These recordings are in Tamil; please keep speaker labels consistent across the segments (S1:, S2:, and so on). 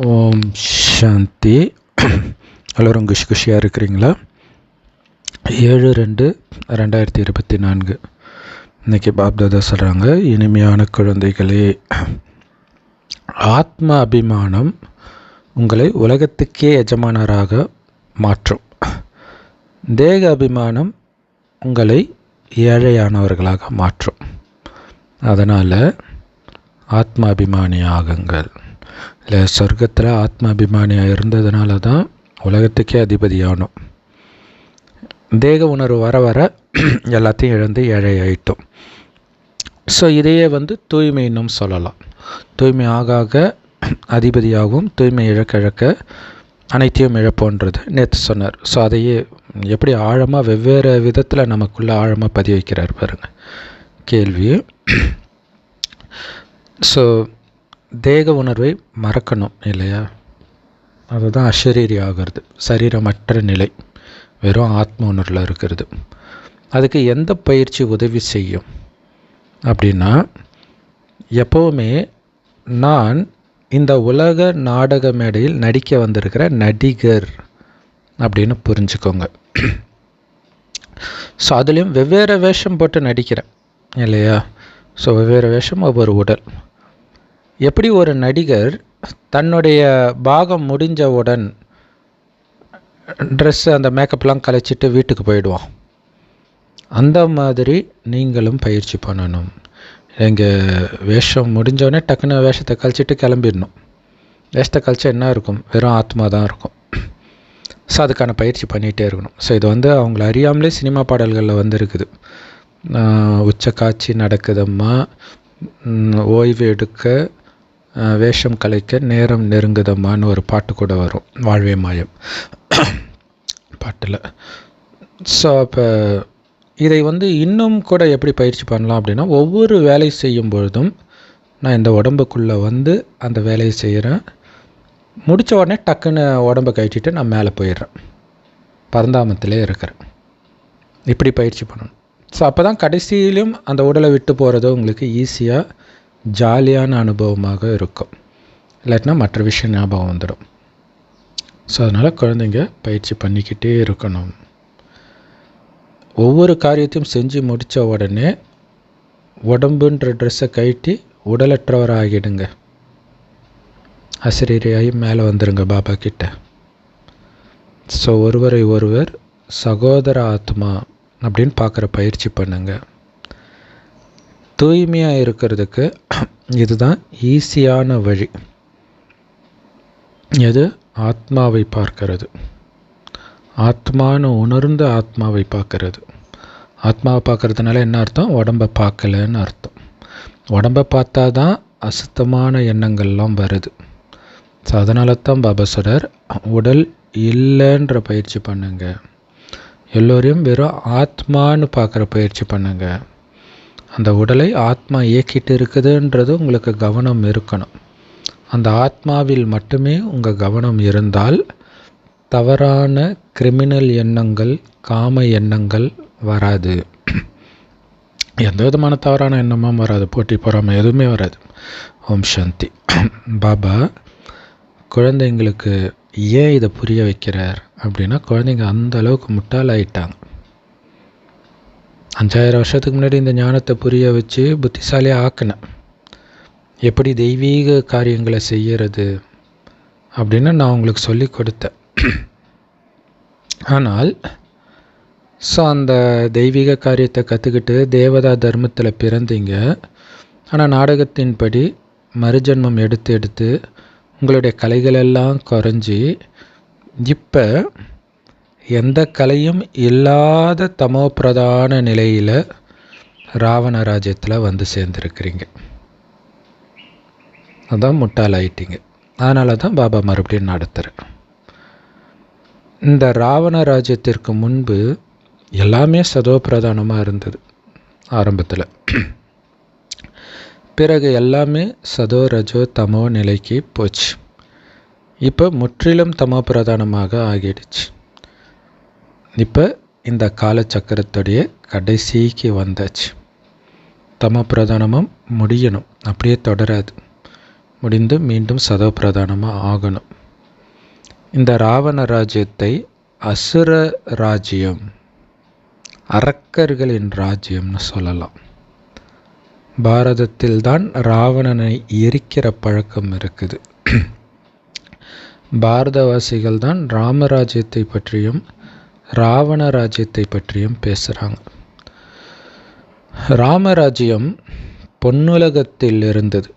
S1: ஓம் சாந்தி. எல்லோரும் குஷியாக இருக்கிறீங்களா? 7/2/2024 இன்றைக்கி பாப்தாதா சொல்கிறாங்க, இனிமையான குழந்தைகளே, ஆத்ம அபிமானம் உங்களை உலகத்துக்கே எஜமானராக மாற்றும். தேக அபிமானம் உங்களை ஏழையானவர்களாக மாற்றும். அதனால் ஆத்ம அபிமானி ஆகுங்கள். இல்லை, சொர்க்கத்தில் ஆத்ம அபிமானியாக இருந்ததுனால தான் உலகத்துக்கே அதிபதியானோம். தேக உணர்வு வர வர எல்லாத்தையும் இழந்து ஏழை ஆயிட்டோம். ஸோ இதையே தூய்மை இன்னும் சொல்லலாம். தூய்மை ஆக ஆக அதிபதியாகவும், தூய்மை இழக்க இழக்க அனைத்தையும் இழப்போன்றது நேற்று சொன்னார். ஸோ அதையே எப்படி ஆழமாக வெவ்வேறு விதத்தில் நமக்குள்ளே ஆழமாக பதிய வைக்கிறார் பாருங்கள். கேள்வி, ஸோ தேக உணர்வை மறக்கணும் இல்லையா? அதுதான் அஷரீரி ஆகிறது, சரீரமற்ற நிலை, வெறும் ஆத்ம உணர்வில் இருக்கிறது. அதுக்கு எந்த பயிற்சி உதவி செய்யும் அப்படின்னா, எப்போவுமே நான் இந்த உலக நாடக மேடையில் நடிக்க வந்திருக்கிற நடிகர் அப்படின்னு புரிஞ்சுக்கோங்க. ஸோ அதுலேயும் வெவ்வேறு வேஷம் போட்டு நடிக்கிறேன் இல்லையா? ஸோ வெவ்வேறு வேஷம், ஒவ்வொரு உடல். எப்படி ஒரு நடிகர் தன்னுடைய பாகம் முடிஞ்சவுடன் ட்ரெஸ்ஸு அந்த மேக்கப்லாம் கலைச்சிட்டு வீட்டுக்கு போயிடுவான், அந்த மாதிரி நீங்களும் பயிற்சி பண்ணணும். எங்கள் வேஷம் முடிஞ்சோடனே டக்குன்னு வேஷத்தை கழிச்சிட்டு கிளம்பிடணும். வேஷத்தை கழிச்சா என்ன இருக்கும்? வெறும் ஆத்மா தான் இருக்கும். ஸோ அதுக்கான பயிற்சி பண்ணிகிட்டே இருக்கணும். ஸோ இது அவங்கள அறியாமலே சினிமா பாடல்களில் இருக்குது. உச்ச காட்சி நடக்குதம்மா, ஓய்வு எடுக்க வேஷம் கலைக்க நேரம் நெருங்குதம்மான்னு ஒரு பாட்டு கூட வரும், வாழ்வே மாயம் பாட்டில். ஸோ அப்போ இதை இன்னும் கூட எப்படி பயிற்சி பண்ணலாம் அப்படின்னா, ஒவ்வொரு வேலை செய்யும் பொழுதும் நான் இந்த உடம்புக்குள்ளே அந்த வேலையை செய்கிறேன், முடித்த உடனே டக்குன்னு உடம்பை கழிச்சிட்டு நான் மேலே போயிடுறேன், பரந்தாமத்திலே இருக்கிறேன். இப்படி பயிற்சி பண்ணணும். ஸோ அப்போ தான் கடைசியிலும் அந்த உடலை விட்டு போகிறதோ உங்களுக்கு ஈஸியாக ஜாலியான அனுபவமாக இருக்கும். இல்லாட்டினா மற்ற விஷயம் ஞாபகம் வந்துடும். ஸோ அதனால் குழந்தைங்க பயிற்சி பண்ணிக்கிட்டே இருக்கணும். ஒவ்வொரு காரியத்தையும் செஞ்சு முடித்த உடனே உடம்புன்ற ட்ரெஸ்ஸை கழட்டி உடலற்றவராகிடுங்க, அசரீரியாகி மேலே வந்துடுங்க பாபா கிட்ட. ஸோ ஒருவரை ஒருவர் சகோதர ஆத்மா அப்படின்னு பார்க்குற பயிற்சி பண்ணுங்க. தூய்மையாக இருக்கிறதுக்கு இதுதான் ஈஸியான வழி. எது? ஆத்மாவை பார்க்கறது. ஆத்மானு உணர்ந்து ஆத்மாவை பார்க்கறது. ஆத்மாவை பார்க்கறதுனால என்ன அர்த்தம்? உடம்பை பார்க்கலன்னு அர்த்தம். உடம்பை பார்த்தா தான் அசுத்தமான எண்ணங்கள்லாம் வருது. ஸோ அதனால தான் பாபா சொல்றார், உடல் இல்லைன்ற பயிற்சி பண்ணுங்க. எல்லோரையும் வெறும் ஆத்மானு பார்க்குற பயிற்சி பண்ணுங்க. அந்த உடலை ஆத்மா இயக்கிட்டு இருக்குதுன்றது உங்களுக்கு கவனம் இருக்கணும். அந்த ஆத்மாவில் மட்டுமே உங்கள் கவனம் இருந்தால் தவறான கிரிமினல் எண்ணங்கள், காம எண்ணங்கள் வராது. எந்த விதமான தவறான எண்ணமும் வராது, போட்டி பொறாமை எதுவுமே வராது. ஓம் சாந்தி. பாபா குழந்தைங்களுக்கு ஏன் இதை புரிய வைக்கிறார் அப்படின்னா, குழந்தைங்க அந்த அளவுக்கு முட்டாளாயிட்டாங்க. 5000 வருஷத்துக்கு முன்னாடி இந்த ஞானத்தை புரிய வச்சு புத்திசாலியாக ஆக்கினேன். எப்படி தெய்வீக காரியங்களை செய்கிறது அப்படின்னு நான் உங்களுக்கு சொல்லி கொடுத்தேன். ஆனால் ஸோ அந்த தெய்வீக காரியத்தை கற்றுக்கிட்டு தேவதா தர்மத்தில் பிறந்தீங்க. ஆனால் நாடகத்தின்படி மறுஜன்மம் எடுத்து எடுத்து உங்களுடைய கலைகளெல்லாம் குறைஞ்சி இப்போ எந்த கலையும் இல்லாத தமோ பிரதான நிலையில் ராவண ராஜ்யத்தில் சேர்ந்துருக்கிறீங்க. அதான் முட்டாளாயிட்டீங்க. அதனால தான் பாபா மறுபடியும் நடத்துகிறேன். இந்த ராவண ராஜ்யத்திற்கு முன்பு எல்லாமே சதோ பிரதானமாக இருந்தது ஆரம்பத்தில். பிறகு எல்லாமே சதோ ரஜோ தமோ நிலைக்கு போச்சு. இப்போ முற்றிலும் தமோ பிரதானமாக ஆகிடுச்சு. இப்போ இந்த காலச்சக்கரத்துடைய கடைசிக்கு வந்தாச்சு. தமோ பிரதானமும் முடியணும், அப்படியே தொடராது. முடிந்து மீண்டும் சதோபிரதானமாக ஆகணும். இந்த ராவண ராஜ்யத்தை அசுர ராஜ்யம், அரக்கர்களின் ராஜ்யம்னு சொல்லலாம். பாரதத்தில் தான் ராவணனை எரிக்கிற பழக்கம் இருக்குது. பாரதவாசிகள் தான் ராமராஜ்யத்தை பற்றியும் ராவண ராஜ்யத்தை பற்றியும் பேசுகிறாங்க. ராமராஜ்யம் பொன்னுலகத்தில் இருந்தது.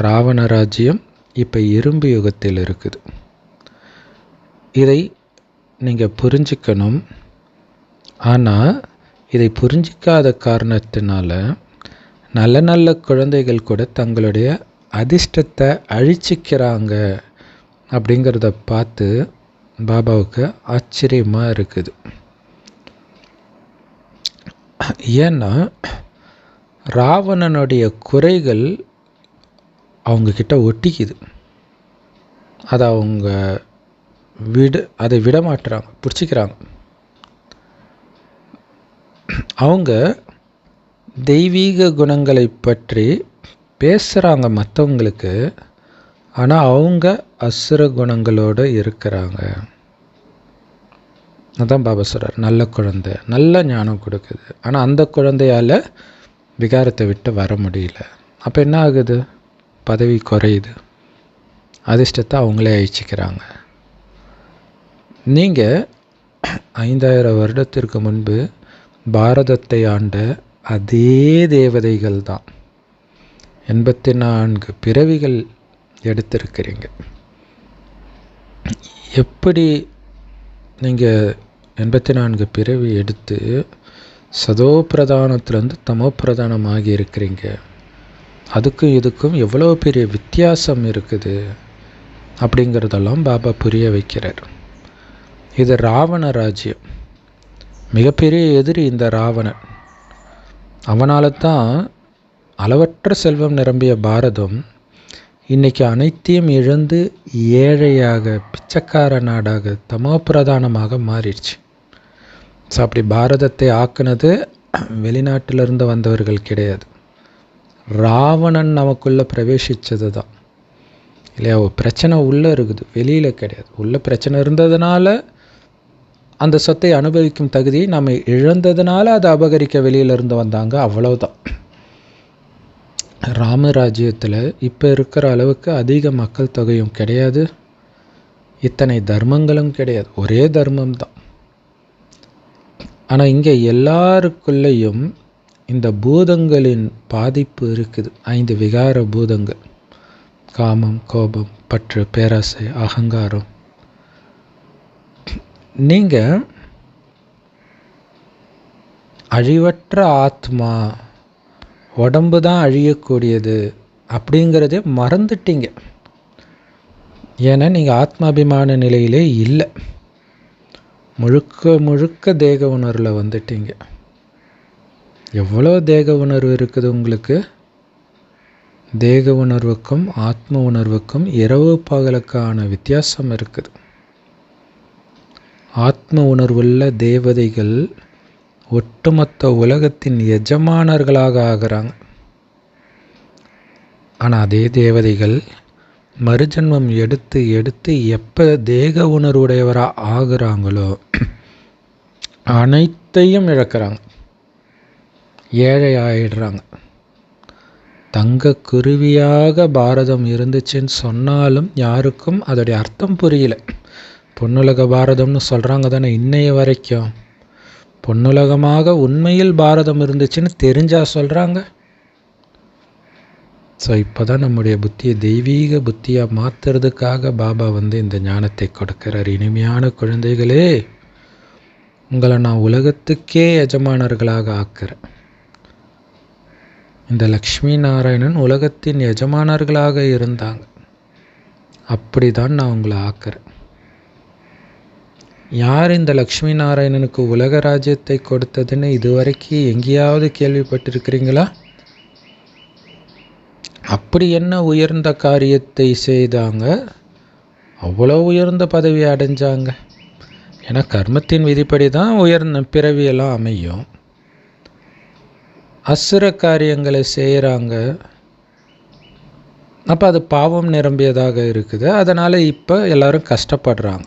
S1: ராவண ராஜ்யம் இப்போ இரும்பு யுகத்தில் இருக்குது. இதை நீங்கள் புரிஞ்சிக்கணும். ஆனால் இதை புரிஞ்சிக்காத காரணத்தினால நல்ல நல்ல குழந்தைகள் கூட தங்களுடைய அதிர்ஷ்டத்தை அழிச்சிக்கிறாங்க அப்படிங்கிறத பார்த்து பாபாவுக்கு ஆச்சரியமாக இருக்குது. ஏன்னா ராவணனுடைய குறைகள் அவங்கக்கிட்ட ஒட்டிக்குது. அதை விட மாட்டுறாங்க, பிடிச்சிக்கிறாங்க. அவங்க தெய்வீக குணங்களை பற்றி பேசுகிறாங்க மற்றவங்களுக்கு, ஆனால் அவங்க அசுர குணங்களோடு இருக்கிறாங்க. அதான் பாபா சொல்கிறார், நல்ல குழந்தை நல்ல ஞானம் கொடுக்குது, ஆனால் அந்த குழந்தையால் விகாரத்தை விட்டு வர முடியல. அப்போ என்ன ஆகுது? பதவி குறையுது, அதிர்ஷ்டத்தை அவங்களே அழிச்சிக்கிறாங்க. நீங்கள் 5000 வருடத்திற்கு முன்பு பாரதத்தை ஆண்ட அதே தேவதைகள் தான். 84 பிறவிகள் எடுத்திருக்கிறீங்க. எப்படி நீங்கள் 84 பிறவி எடுத்து சதோ பிரதானத்திலேருந்து தமோ பிரதானமாகி இருக்கிறீங்க? அதுக்கும் இதுக்கும் எவ்வளோ பெரிய வித்தியாசம் இருக்குது அப்படிங்கிறதெல்லாம் பாபா புரிய வைக்கிறார். இது ராவண ராஜ்யம். மிகப்பெரிய எதிரி இந்த ராவணன். அவனால தான் அளவற்ற செல்வம் நிரம்பிய பாரதம் இன்றைக்கி அனைத்தையும் இழந்து ஏழையாக, பிச்சைக்கார நாடாக, தமோ பிரதானமாக மாறிடுச்சு. ஸோ அப்படி பாரதத்தை ஆக்குனது வெளிநாட்டிலிருந்து வந்தவர்கள் கிடையாது, ராவணன் நமக்குள்ளே பிரவேசித்தது தான் இல்லையா? பிரச்சனை உள்ளே இருக்குது, வெளியில் கிடையாது. உள்ளே பிரச்சனை இருந்ததுனால அந்த சொத்தை அனுபவிக்கும் தகுதியை நம்ம இழந்ததுனால அதை அபகரிக்க வெளியிலிருந்து வந்தாங்க, அவ்வளவுதான். ராமராஜ்யத்தில் இப்போ இருக்கிற அளவுக்கு அதிக மக்கள் தொகையும் கிடையாது, இத்தனை தர்மங்களும் கிடையாது, ஒரே தர்மம் தான். ஆனால் இங்கே எல்லாருக்குள்ளேயும் இந்த பூதங்களின் பாதிப்பு இருக்குது. 5 விகார பூதங்கள்: காமம், கோபம், பற்று, பேராசை, அகங்காரம். நீங்கள் அழிவற்ற ஆத்மா, உடம்பு தான் அழியக்கூடியது அப்படிங்கிறதே மறந்துட்டீங்க. ஏன்னா நீங்கள் ஆத்மாபிமான நிலையிலே இல்லை, முழுக்க முழுக்க தேக உணர்வில் வந்துட்டீங்க. எவ்வளோ தேக உணர்வு இருக்குது உங்களுக்கு? தேக உணர்வுக்கும் ஆத்ம உணர்வுக்கும் இரவு பகலுக்கான வித்தியாசம் இருக்குது. ஆத்ம உணர்வுள்ள தேவதைகள் ஒட்டுமொத்த உலகத்தின் எஜமானர்களாக ஆகிறாங்க. ஆனால் அதே தேவதைகள் மறுஜன்மம் எடுத்து எடுத்து எப்போ தேக உணர்வுடையவராக ஆகிறாங்களோ அனைத்தையும் இழக்கிறாங்க, ஏழை ஆயிடுறாங்க. தங்க குருவியாக பாரதம் இருந்துச்சுன்னு சொன்னாலும் யாருக்கும் அதோடைய அர்த்தம் புரியல. பொன்னுலக பாரதம்னு சொல்கிறாங்க தானே இன்னைய வரைக்கும். பொன்னுலகமாக உண்மையில் பாரதம் இருந்துச்சுன்னு தெரிஞ்சால் சொல்கிறாங்க. ஸோ இப்போ தான் நம்முடைய புத்தியை தெய்வீக புத்தியாக மாற்றுறதுக்காக பாபா இந்த ஞானத்தை கொடுக்கிறார். இனிமையான குழந்தைகளே, உங்களை நான் உலகத்துக்கே எஜமானர்களாக ஆக்குறேன். இந்த லக்ஷ்மி நாராயணன் உலகத்தின் எஜமானர்களாக இருந்தாங்க, அப்படி தான் நான் உங்களை ஆக்குறேன். யார் இந்த லக்ஷ்மி நாராயணனுக்கு உலக ராஜ்யத்தை கொடுத்ததுன்னு இதுவரைக்கும் எங்கேயாவது கேள்விப்பட்டிருக்கிறீங்களா? அப்படி என்ன உயர்ந்த காரியத்தை செய்தாங்க, அவ்வளோ உயர்ந்த பதவி அடைஞ்சாங்க? ஏன்னா கர்மத்தின் விதிப்படி தான் உயர்ந்த பிறவியெல்லாம் அமையும். அசுர காரியங்களை செய்கிறாங்க, அப்போ அது பாவம் நிரம்பியதாக இருக்குது. அதனால் இப்போ எல்லோரும் கஷ்டப்படுறாங்க.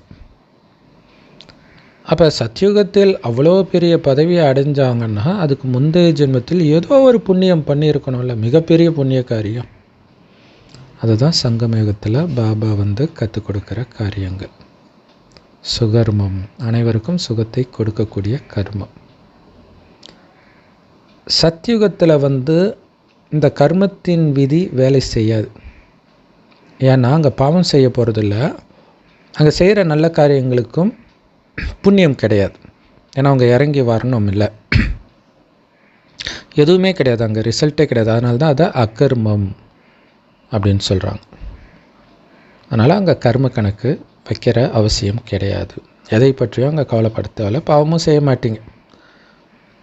S1: அப்போ சத்யுகத்தில் அவ்வளோ பெரிய பதவியை அடைஞ்சாங்கன்னா அதுக்கு முந்தைய ஜென்மத்தில் ஏதோ ஒரு புண்ணியம் பண்ணியிருக்கணும்ல, மிகப்பெரிய புண்ணிய காரியம். அதுதான் சங்கமயுகத்தில் பாபா கற்றுக் கொடுக்குற காரியங்கள். சுகர்மம், அனைவருக்கும் சுகத்தை கொடுக்கக்கூடிய கர்மம். சத்யுகத்தில் இந்த கர்மத்தின் விதி வேலை செய்யாது. ஏன்னா அங்கே பாவம் செய்ய போகிறதில்ல, அங்கே செய்கிற நல்ல காரியங்களுக்கும் புண்ணியம் கிடையாது. ஏன்னா அவங்க இறங்கி வரணும் இல்லை, எதுவுமே கிடையாது, அங்கே ரிசல்ட்டே கிடையாது. அதனால தான் அதை அகர்மம் அப்படின்னு சொல்கிறாங்க. அதனால் அங்கே கர்ம கணக்கு வைக்கிற அவசியம் கிடையாது. எதை பற்றியும் அங்கே கவலைப்படுத்தவில்லை, பாவமும் செய்ய மாட்டீங்க.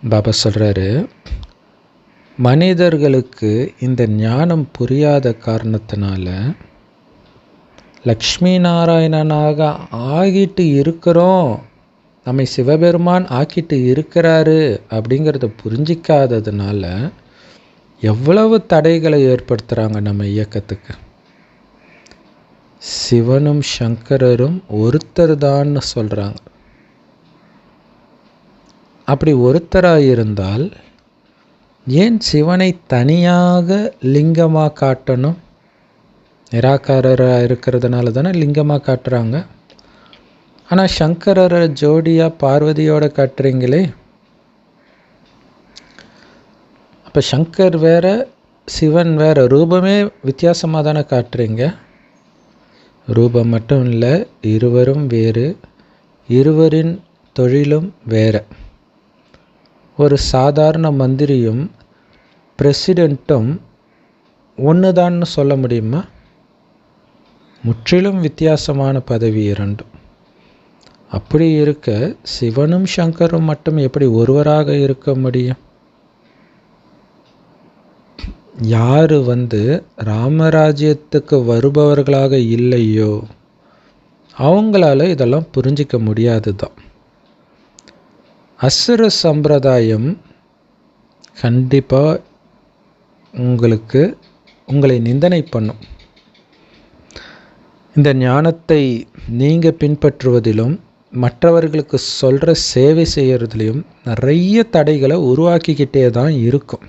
S1: பாபா சொல்கிறாரு, மனிதர்களுக்கு இந்த ஞானம் புரியாத காரணத்தினால லக்ஷ்மி நாராயணனாக ஆகிட்டு இருக்கிறோம், நம்மை சிவபெருமான் ஆக்கிட்டு இருக்கிறாரு அப்படிங்கிறத புரிஞ்சிக்காததுனால எவ்வளவு தடைகளை ஏற்படுத்துகிறாங்க நம்ம இயக்கத்துக்கு. சிவனும் சங்கரரும் ஒருத்தர் தான்னு சொல்கிறாங்க. அப்படி ஒருத்தராக இருந்தால் ஏன் சிவனை தனியாக லிங்கமாக காட்டணும்? நிராகாரராக இருக்கிறதுனால தானே லிங்கமாக காட்டுறாங்க. ஆனால் சங்கரரை ஜோடியாக பார்வதியோட காட்டுறீங்களே, அப்போ சங்கர் வேற சிவன் வேற, ரூபமே வித்தியாசமாக தானே காட்டுறீங்க. ரூபம் மட்டும் இல்லை, இருவரும் வேறு, இருவரின் தொழிலும் வேறு. ஒரு சாதாரண மந்திரியும் பிரசிடெண்ட்டும் ஒன்று தான்னு சொல்ல முடியுமா? முற்றிலும் வித்தியாசமான பதவி இரண்டும். அப்படி இருக்க சிவனும் சங்கரும் மட்டும் எப்படி ஒருவராக இருக்க முடியும்? யார் ராமராஜ்யத்துக்கு வருபவர்களாக இல்லையோ அவங்களால இதெல்லாம் புரிஞ்சிக்க முடியாது தான். அசுர சம்பிரதாயம் கண்டிப்பாக உங்களை நிந்தனை பண்ணும். இந்த ஞானத்தை நீங்கள் பின்பற்றுவதிலும் மற்றவர்களுக்கு சொல்கிற சேவை செய்கிறதுலையும் நிறைய தடைகளை உருவாக்கிக்கிட்டே தான் இருக்கும்.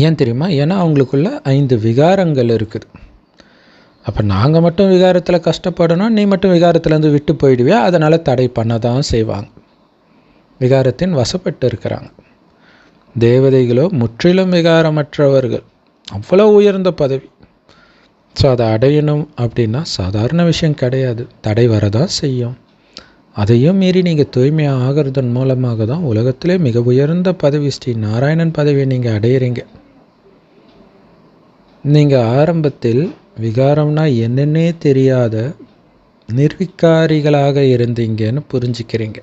S1: ஏன் தெரியுமா? ஏன்னா அவங்களுக்குள்ள 5 விகாரங்கள் இருக்குது. அப்போ நாங்கள் மட்டும் விகாரத்தில் கஷ்டப்படணும், நீ மட்டும் விகாரத்துலேருந்து விட்டு போயிடுவியா, அதனால் தடை பண்ண தான் செய்வாங்க. விகாரத்தின் வசப்பட்டு இருக்கிறாங்க. தேவதைகளோ முற்றிலும் விகாரமற்றவர்கள், அவ்வளோ உயர்ந்த பதவி. ஸோ அதை அடையணும் அப்படின்னா சாதாரண விஷயம் கிடையாது, தடை வரதான் செய்யும். அதையும் மீறி நீங்கள் தூய்மையாக ஆகிறதன் மூலமாக தான் உலகத்திலே மிக உயர்ந்த பதவி ஸ்ரீ நாராயணன் பதவியை நீங்கள் அடையிறீங்க. நீங்கள் ஆரம்பத்தில் விகாரம்னா என்னன்னே தெரியாத நிர்விகாரிகளாக இருந்தீங்கன்னு புரிஞ்சுக்கிறீங்க.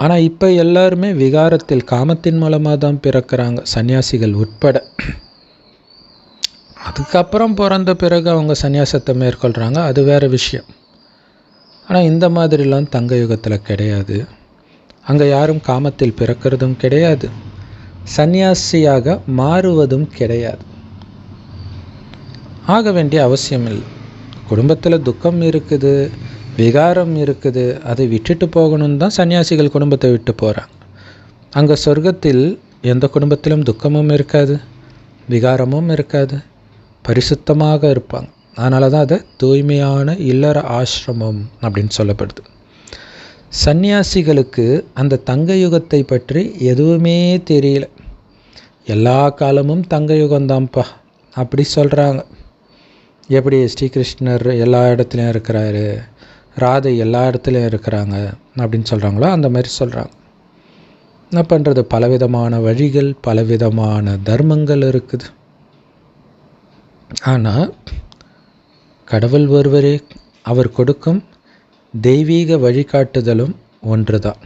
S1: ஆனால் இப்போ எல்லாருமே விகாரத்தில் காமத்தின் மூலமாக தான் பிறக்கிறாங்க, சன்னியாசிகள் உட்பட. அதுக்கப்புறம் பிறந்த பிறகு அவங்க சன்னியாசத்தை மேற்கொள்கிறாங்க, அது வேறு விஷயம். ஆனால் இந்த மாதிரிலாம் தங்க யுகத்தில் கிடையாது. அங்கே யாரும் காமத்தில் பிறக்கிறதும் கிடையாது, சன்னியாசியாக மாறுவதும் கிடையாது. ஆக வேண்டிய அவசியம் இல்லை. குடும்பத்தில் துக்கம் இருக்குது, விகாரம் இருக்குது, அதை விட்டுட்டு போகணுன்னு தான் சன்னியாசிகள் குடும்பத்தை விட்டு போகிறாங்க. அங்கே சொர்க்கத்தில் எந்த குடும்பத்திலும் துக்கமும் இருக்காது, விகாரமும் இருக்காது, பரிசுத்தமாக இருப்பாங்க. அதனால தான் அதை தூய்மையான இல்லற ஆசிரமம் அப்படின்னு சொல்லப்படுது. சன்னியாசிகளுக்கு அந்த தங்க யுகத்தை பற்றி எதுவுமே தெரியல. எல்லா காலமும் தங்க யுகம்தான்ப்பா அப்படி சொல்கிறாங்க. எப்படி ஸ்ரீகிருஷ்ணர் எல்லா இடத்துலையும் இருக்கிறாரு, ராதை எல்லா இடத்துலையும் இருக்கிறாங்க அப்படின்னு சொல்கிறாங்களோ அந்த மாதிரி சொல்கிறாங்க. என்ன பண்ணுறது, பலவிதமான வழிகள், பலவிதமான தர்மங்கள் இருக்குது. ஆனால் கடவுள் ஒருவரே, அவர் கொடுக்கும் தெய்வீக வழிகாட்டுதலும் ஒன்று தான்.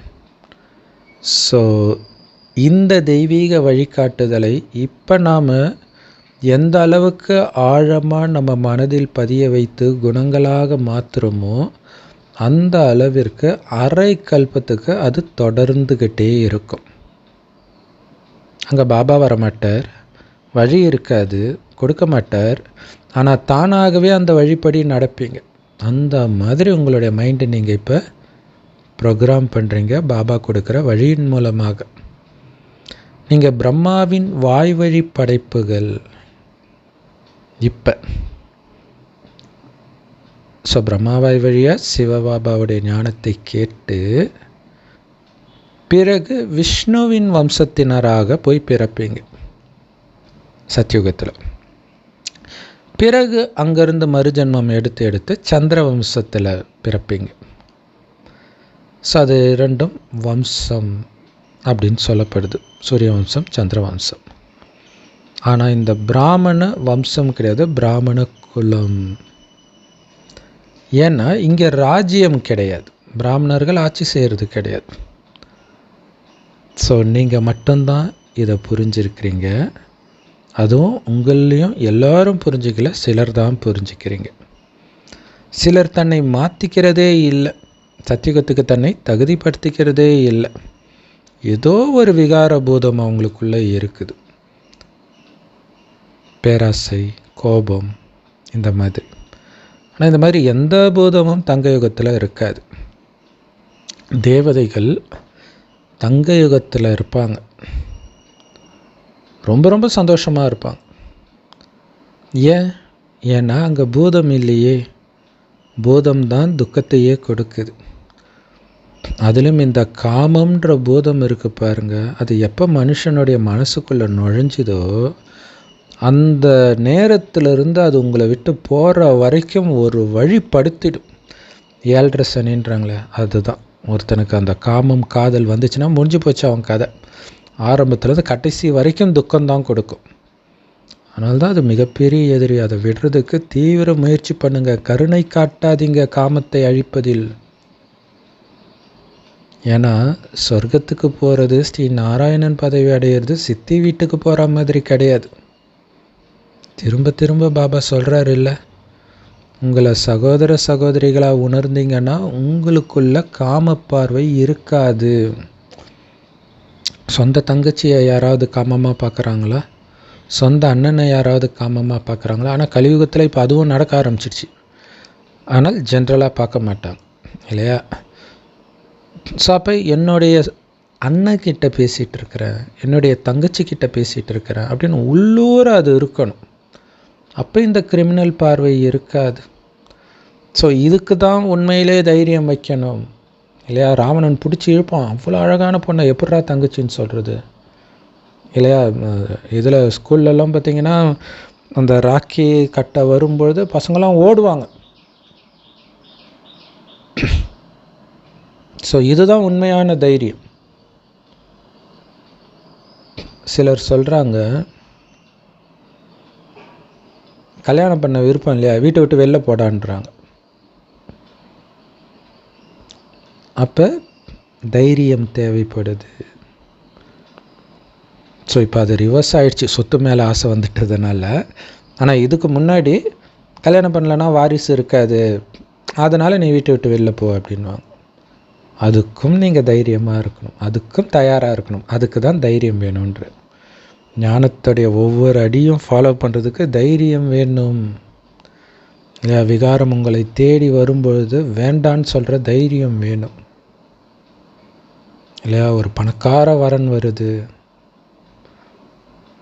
S1: ஸோ இந்த தெய்வீக வழிகாட்டுதலை இப்போ நாம் எந்த அளவுக்கு ஆழமாக நம்ம மனதில் பதிய வைத்து குணங்களாக மாற்றுறோமோ அந்த அளவிற்கு அரை கல்பத்துக்கு அது தொடர்ந்துக்கிட்டே இருக்கும். அங்கே பாபா வரமாட்டார், வழி இருக்காது, கொடுக்க மாட்டார். ஆனால் தானாகவே அந்த வழிப்படி நடப்பீங்க. அந்த மாதிரி உங்களுடைய மைண்டை நீங்கள் இப்போ ப்ரோக்ராம் பண்ணுறீங்க பாபா கொடுக்குற வழியின் மூலமாக. நீங்கள் பிரம்மாவின் வாய்வழி படைப்புகள். இப்போ பிரம்மாவாய் வழியாக சிவபாபாவுடைய ஞானத்தை கேட்டு பிறகு விஷ்ணுவின் வம்சத்தினராக போய் பிறப்பீங்க சத்யுகத்தில். பிறகு அங்கேருந்து மறுஜன்மம் எடுத்து சந்திர வம்சத்தில் பிறப்பீங்க. அது ரெண்டும் வம்சம் அப்படின்னு சொல்லப்படுது, சூரிய வம்சம், சந்திர வம்சம். ஆனால் இந்த பிராமண வம்சம் கிடையாது, பிராமண குலம். ஏன்னா இங்கே ராஜ்யம் கிடையாது, பிராமணர்கள் ஆட்சி செய்கிறது கிடையாது. நீங்கள் மட்டும்தான் இதை புரிஞ்சிருக்கிறீங்க. அதுவும் உங்களையும் எல்லாரும் புரிஞ்சிக்கல, சிலர் தான் புரிஞ்சுக்கிறீங்க. சிலர் தன்னை மாற்றிக்கிறதே இல்லை, சத்தியுகத்துக்கு தன்னை தகுதிப்படுத்திக்கிறதே இல்லை. ஏதோ ஒரு விகார பூதம் அவங்களுக்குள்ளே இருக்குது, பேராசை, கோபம், இந்த மாதிரி. ஆனால் இந்த மாதிரி எந்த பூதமும் தங்க யுகத்தில் இருக்காது. தேவதைகள் தங்க யுகத்தில் இருப்பாங்க, ரொம்ப ரொம்ப சந்தோஷமாக இருப்பாங்க. ஏன்னா அங்கே பூதம் இல்லையே, பூதம்தான் துக்கத்தையே கொடுக்குது. அதிலும் இந்த காமம்ன்ற பூதம் இருக்குது பாருங்க, அது எப்போ மனுஷனுடைய மனசுக்குள்ளே நுழைஞ்சுதோ அந்த நேரத்திலிருந்து அது உங்களை விட்டு போகிற வரைக்கும் ஒரு வழிப்படுத்திடும். 7.5 சனின்றாங்களே, அதுதான். ஒருத்தனுக்கு அந்த காமம் காதல் வந்துச்சுன்னா முடிஞ்சு போச்சு அவன் கதை. ஆரம்பத்துலேருந்து கடைசி வரைக்கும் துக்கம்தான் கொடுக்கும். அதனால்தான் அது மிகப்பெரிய எதிரி. அதை விடுறதுக்கு தீவிர முயற்சி பண்ணுங்க. கருணை காட்டாதீங்க காமத்தை அழிப்பதில். ஏன்னா சொர்க்கத்துக்கு போகிறது, ஸ்ரீ நாராயணன் பதவி அடையிறது சித்தி வீட்டுக்கு போகிற மாதிரி கிடையாது. திரும்ப திரும்ப பாபா சொல்கிறாரு இல்லை, உங்களை சகோதர சகோதரிகளாக உணர்ந்தீங்கன்னா உங்களுக்குள்ள காம பார்வை இருக்காது. சொந்த தங்கச்சியை யாராவது காமமாக பார்க்குறாங்களா? சொந்த அண்ணனை யாராவது காமமாக பார்க்குறாங்களா? ஆனால் கலியுகத்தில் இப்போ அதுவும் நடக்க ஆரம்பிச்சிடுச்சு. ஆனால் ஜென்ரலாக பார்க்க மாட்டாங்க இல்லையா? அப்போ என்னுடைய அண்ணக்கிட்ட பேசிகிட்டு இருக்கிறேன், என்னுடைய தங்கச்சிக்கிட்ட பேசிகிட்டு இருக்கிறேன் அப்படின்னு உள்ளூர அது இருக்கணும். அப்போ இந்த கிரிமினல் பார்வை இருக்காது. இதுக்கு தான் உண்மையிலே தைரியம் வைக்கணும் இல்லையா? ராவணன் பிடிச்சி இழுப்பான், அவ்வளோ அழகான பொண்ணை எப்படா தங்கச்சின்னு சொல்கிறது இல்லையா? இதில் ஸ்கூல்லலாம் பார்த்திங்கன்னா அந்த ராக்கி கட்டை வரும்பொழுது பசங்களாம் ஓடுவாங்க. இதுதான் உண்மையான தைரியம். சிலர் சொல்கிறாங்க, கல்யாணம் பண்ண விருப்பம் இல்லையா, வீட்டை விட்டு வெளில போடான்றாங்க. அப்போ தைரியம் தேவைப்படுது. இப்போ அது ரிவர்ஸ் ஆகிடுச்சு, சொத்து மேலே ஆசை வந்துட்டதுனால. ஆனால் இதுக்கு முன்னாடி கல்யாணம் பண்ணலன்னா வாரிசு இருக்காது, அதனால் நீ வீட்டை விட்டு வெளில போ அப்படின்வாங்க. அதுக்கும் நீங்கள் தைரியமாக இருக்கணும், அதுக்கும் தயாராக இருக்கணும். அதுக்கு தான் தைரியம் வேணுன்ற. ஞானத்துடைய ஒவ்வொரு அடியும் ஃபாலோ பண்ணுறதுக்கு தைரியம் வேணும் இல்லையா? விகாரம் உங்களை தேடி வரும்பொழுது வேண்டான்னு சொல்கிற தைரியம் வேணும் இல்லையா? ஒரு பணக்கார வரன் வருது,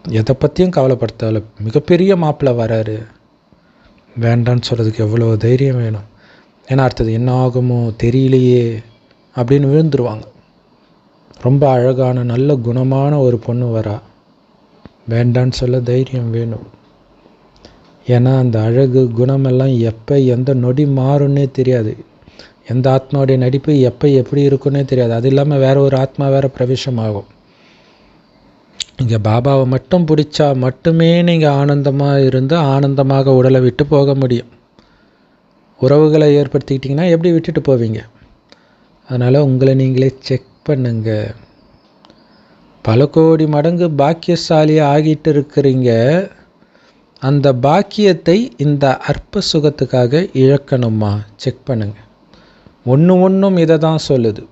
S1: எதை பற்றியும் கவலைப்படுத்தல, மிகப்பெரிய மாப்பிள்ளை வராரு, வேண்டான்னு சொல்கிறதுக்கு எவ்வளோ தைரியம் வேணும். ஏன்னா அடுத்தது என்ன ஆகுமோ தெரியலையே அப்படின்னு விழுந்துருவாங்க. ரொம்ப அழகான நல்ல குணமான ஒரு பொண்ணு வரா, வேண்டான்னு சொல்ல தைரியம் வேணும். ஏன்னா அந்த அழகு குணமெல்லாம் எப்போ எந்த நொடி மாறும்னே தெரியாது. எந்த ஆத்மாவுடைய நடிப்பு எப்போ எப்படி இருக்குன்னே தெரியாது. அது இல்லாமல் வேறு ஒரு ஆத்மா வேறு பிரவேசமாகும். இங்கே பாபாவை மட்டும் பிடிச்சா மட்டுமே நீங்கள் ஆனந்தமாக இருந்து ஆனந்தமாக உடலை விட்டு போக முடியும். உறவுகளை ஏற்படுத்திக்கிட்டிங்கன்னா எப்படி விட்டுட்டு போவீங்க? அதனால் உங்களை நீங்களே செக் பண்ணுங்க. பல கோடி மடங்கு பாக்கியசாலியாக ஆகிட்டு இருக்கிறீங்க. அந்த பாக்கியத்தை இந்த அற்ப சுகத்துக்காக இழக்கணுமா? செக் பண்ணுங்க. ஒன்றும் இதை தான் சொல்லுது.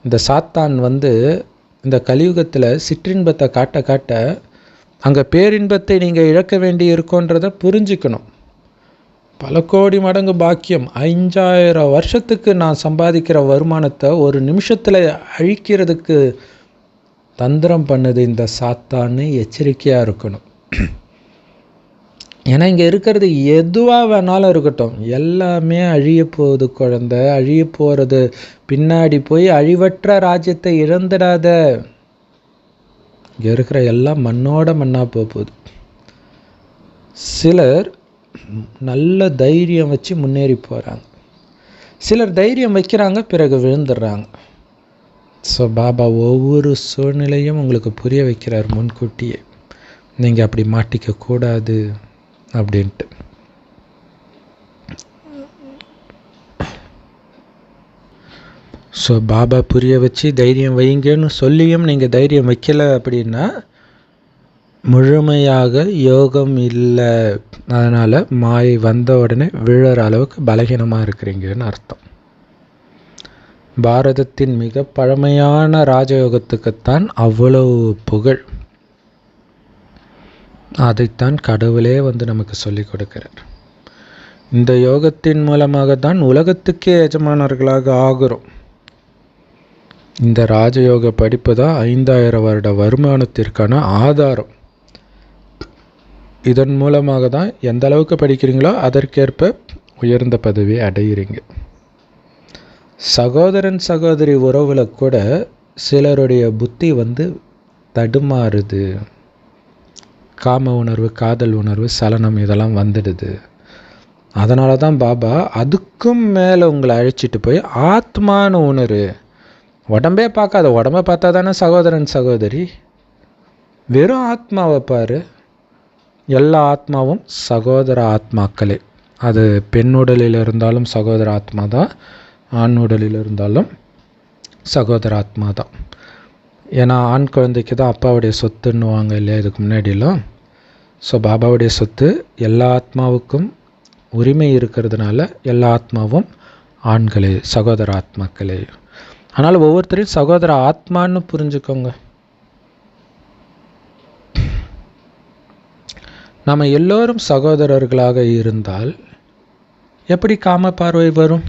S1: இந்த சாத்தான் இந்த கலியுகத்தில் சிற்றின்பத்தை காட்ட காட்ட அங்கே பேரின்பத்தை நீங்கள் இழக்க வேண்டி இருக்கோன்றதை புரிஞ்சுக்கணும். பல கோடி மடங்கு பாக்கியம், 5000 வருஷத்துக்கு நான் சம்பாதிக்கிற வருமானத்தை ஒரு நிமிஷத்தில் அழிக்கிறதுக்கு தந்திரம் பண்ணுது இந்த சாத்தான்னு எச்சரிக்கையாக இருக்கணும். ஏன்னா இங்கே இருக்கிறது எதுவாக வேணாலும் இருக்கட்டும், எல்லாமே அழிய போகுது குழந்தை. அழிய போகிறது பின்னாடி போய் அழிவற்ற ராஜ்யத்தை இழந்துடாத. இங்கே இருக்கிற எல்லாம் மண்ணோட மண்ணாக போகுது. சிலர் நல்ல தைரியம் வச்சு முன்னேறி போகிறாங்க, சிலர் தைரியம் வைக்கிறாங்க பிறகு விழுந்துடுறாங்க. ஸோ பாபா ஒவ்வொரு சூழ்நிலையும் உங்களுக்கு புரிய வைக்கிறார் முன்கூட்டியே, நீங்கள் அப்படி மாட்டிக்க கூடாது அப்படின்ட்டு. ஸோ பாபா புரிய வச்சு தைரியம் வைங்கன்னு சொல்லியும் நீங்கள் தைரியம் வைக்கலை அப்படின்னா முழுமையாக யோகம் இல்லை. அதனால் மாயை வந்த உடனே விழற அளவுக்கு பலகீனமாக இருக்கிறீங்கன்னு அர்த்தம். பாரதத்தின் மிக பழமையான ராஜயோகத்துக்குத்தான் அவ்வளவு புகழ். அதைத்தான் கடவுளே நமக்கு சொல்லிக் கொடுக்கிறார். இந்த யோகத்தின் மூலமாக தான் உலகத்துக்கே எஜமானர்களாக ஆகிறோம். இந்த ராஜயோக படிப்பு தான் 5000 வருட வருமானத்திற்கான ஆதாரம். இதன் மூலமாக தான் எந்த அளவுக்கு படிக்கிறீங்களோ அதற்கேற்ப உயர்ந்த பதவியை அடைகிறீங்க. சகோதரன் சகோதரி உறவில் கூட சிலருடைய புத்தி தடுமாறுது. காம உணர்வு, காதல் உணர்வு, சலனம் இதெல்லாம் வந்துடுது. அதனால தான் பாபா அதுக்கும் மேலே உங்களை அழைச்சிட்டு போய் ஆத்மானு உணரு. உடம்பே பார்க்காத, உடம்பை பார்த்தா தானே சகோதரன் சகோதரி. வெறும் ஆத்மாவை பாரு. எல்லா ஆத்மாவும் சகோதர ஆத்மாக்களே. அது பெண் உடலில் இருந்தாலும் சகோதர ஆத்மா தான், ஆண் உடலில் இருந்தாலும் சகோதர ஆத்மா தான். ஏன்னா ஆண் குழந்தைக்கு தான் அப்பாவுடைய சொத்துன்னுவாங்க இல்லையா இதுக்கு முன்னாடிலாம். ஸோ பாபாவுடைய சொத்து எல்லா ஆத்மாவுக்கும் உரிமை இருக்கிறதுனால எல்லா ஆத்மாவும் ஆண்களே, சகோதர ஆத்மாக்களே. ஆனால் ஒவ்வொருத்தரையும் சகோதர ஆத்மான்னு புரிஞ்சுக்கோங்க. நம்ம எல்லோரும் சகோதரர்களாக இருந்தால் எப்படி காம பார்வை வரும்?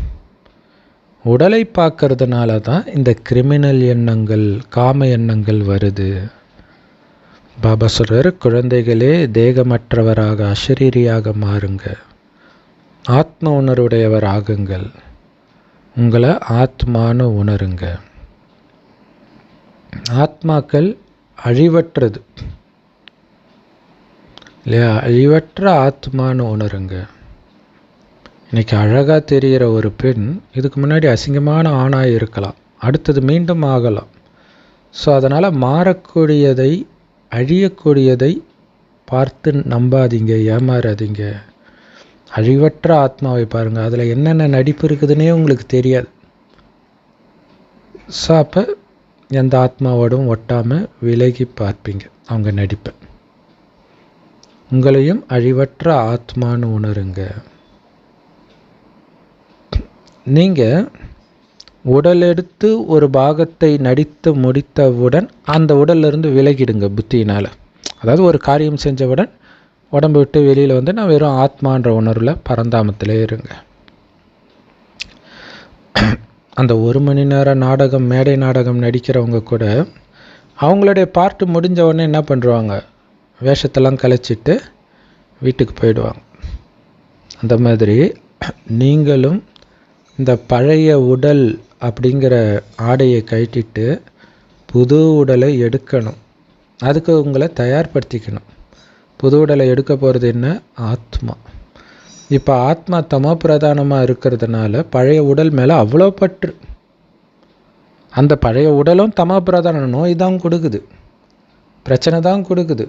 S1: உடலை பார்க்கறதுனால தான் இந்த கிரிமினல் எண்ணங்கள், காம எண்ணங்கள் வருது. பாபா சொல்றார், குழந்தைகளே தேகமற்றவராக அசரீரியாக மாறுங்க, ஆத்ம உணர்வுடையவர் ஆகுங்கள், உங்களை ஆத்மானு உணருங்க. ஆத்மாக்கள் அழிவற்றது இல்லையா? அழிவற்ற ஆத்மானு உணருங்க. இன்றைக்கி அழகாக தெரிகிற ஒரு பெண் இதுக்கு முன்னாடி அசிங்கமான ஆணாக இருக்கலாம், அடுத்தது மீண்டும் ஆகலாம். ஸோ அதனால் மாறக்கூடியதை, அழியக்கூடியதை பார்த்து நம்பாதீங்க, ஏமாறாதீங்க. அழிவற்ற ஆத்மாவை பாருங்கள், அதில் என்னென்ன நடிப்பு இருக்குதுன்னே உங்களுக்கு தெரியாது. ஸோ அப்போ எந்த ஆத்மாவோடும் ஒட்டாமல் விலகி பார்ப்பீங்க அவங்க நடிப்பை. உங்களையும் அழிவற்ற ஆத்மான்னு உணருங்க. நீங்கள் உடல் எடுத்து ஒரு பாகத்தை நடித்து முடித்தவுடன் அந்த உடலிருந்து விலகிடுங்க புத்தியினால். அதாவது ஒரு காரியம் செஞ்சவுடன் உடம்பு விட்டு வெளியில் நான் வெறும் ஆத்மான்ற உணர்வில் பரந்தாமத்திலே இருங்க. அந்த 1 மணி நேரம் நாடகம், மேடை நாடகம் நடிக்கிறவங்க கூட அவங்களுடைய பார்ட்டு முடிஞ்ச உடனே என்ன பண்ணுறாங்க, வேஷத்தெல்லாம் கலைச்சிட்டு வீட்டுக்கு போயிடுவாங்க. அந்த மாதிரி நீங்களும் இந்த பழைய உடல் அப்படிங்கிற ஆடையை கழட்டிட்டு புது உடலை எடுக்கணும். அதுக்கு உங்களை தயார்படுத்திக்கணும். புது உடலை எடுக்க போகிறது என்ன? ஆத்மா. இப்போ ஆத்மா தமோ பிரதானமாக இருக்கிறதுனால பழைய உடல் மேலே அவ்வளோ பற்று. அந்த பழைய உடலும் தமோ பிரதான நோய் தான் கொடுக்குது, பிரச்சனை தான் கொடுக்குது,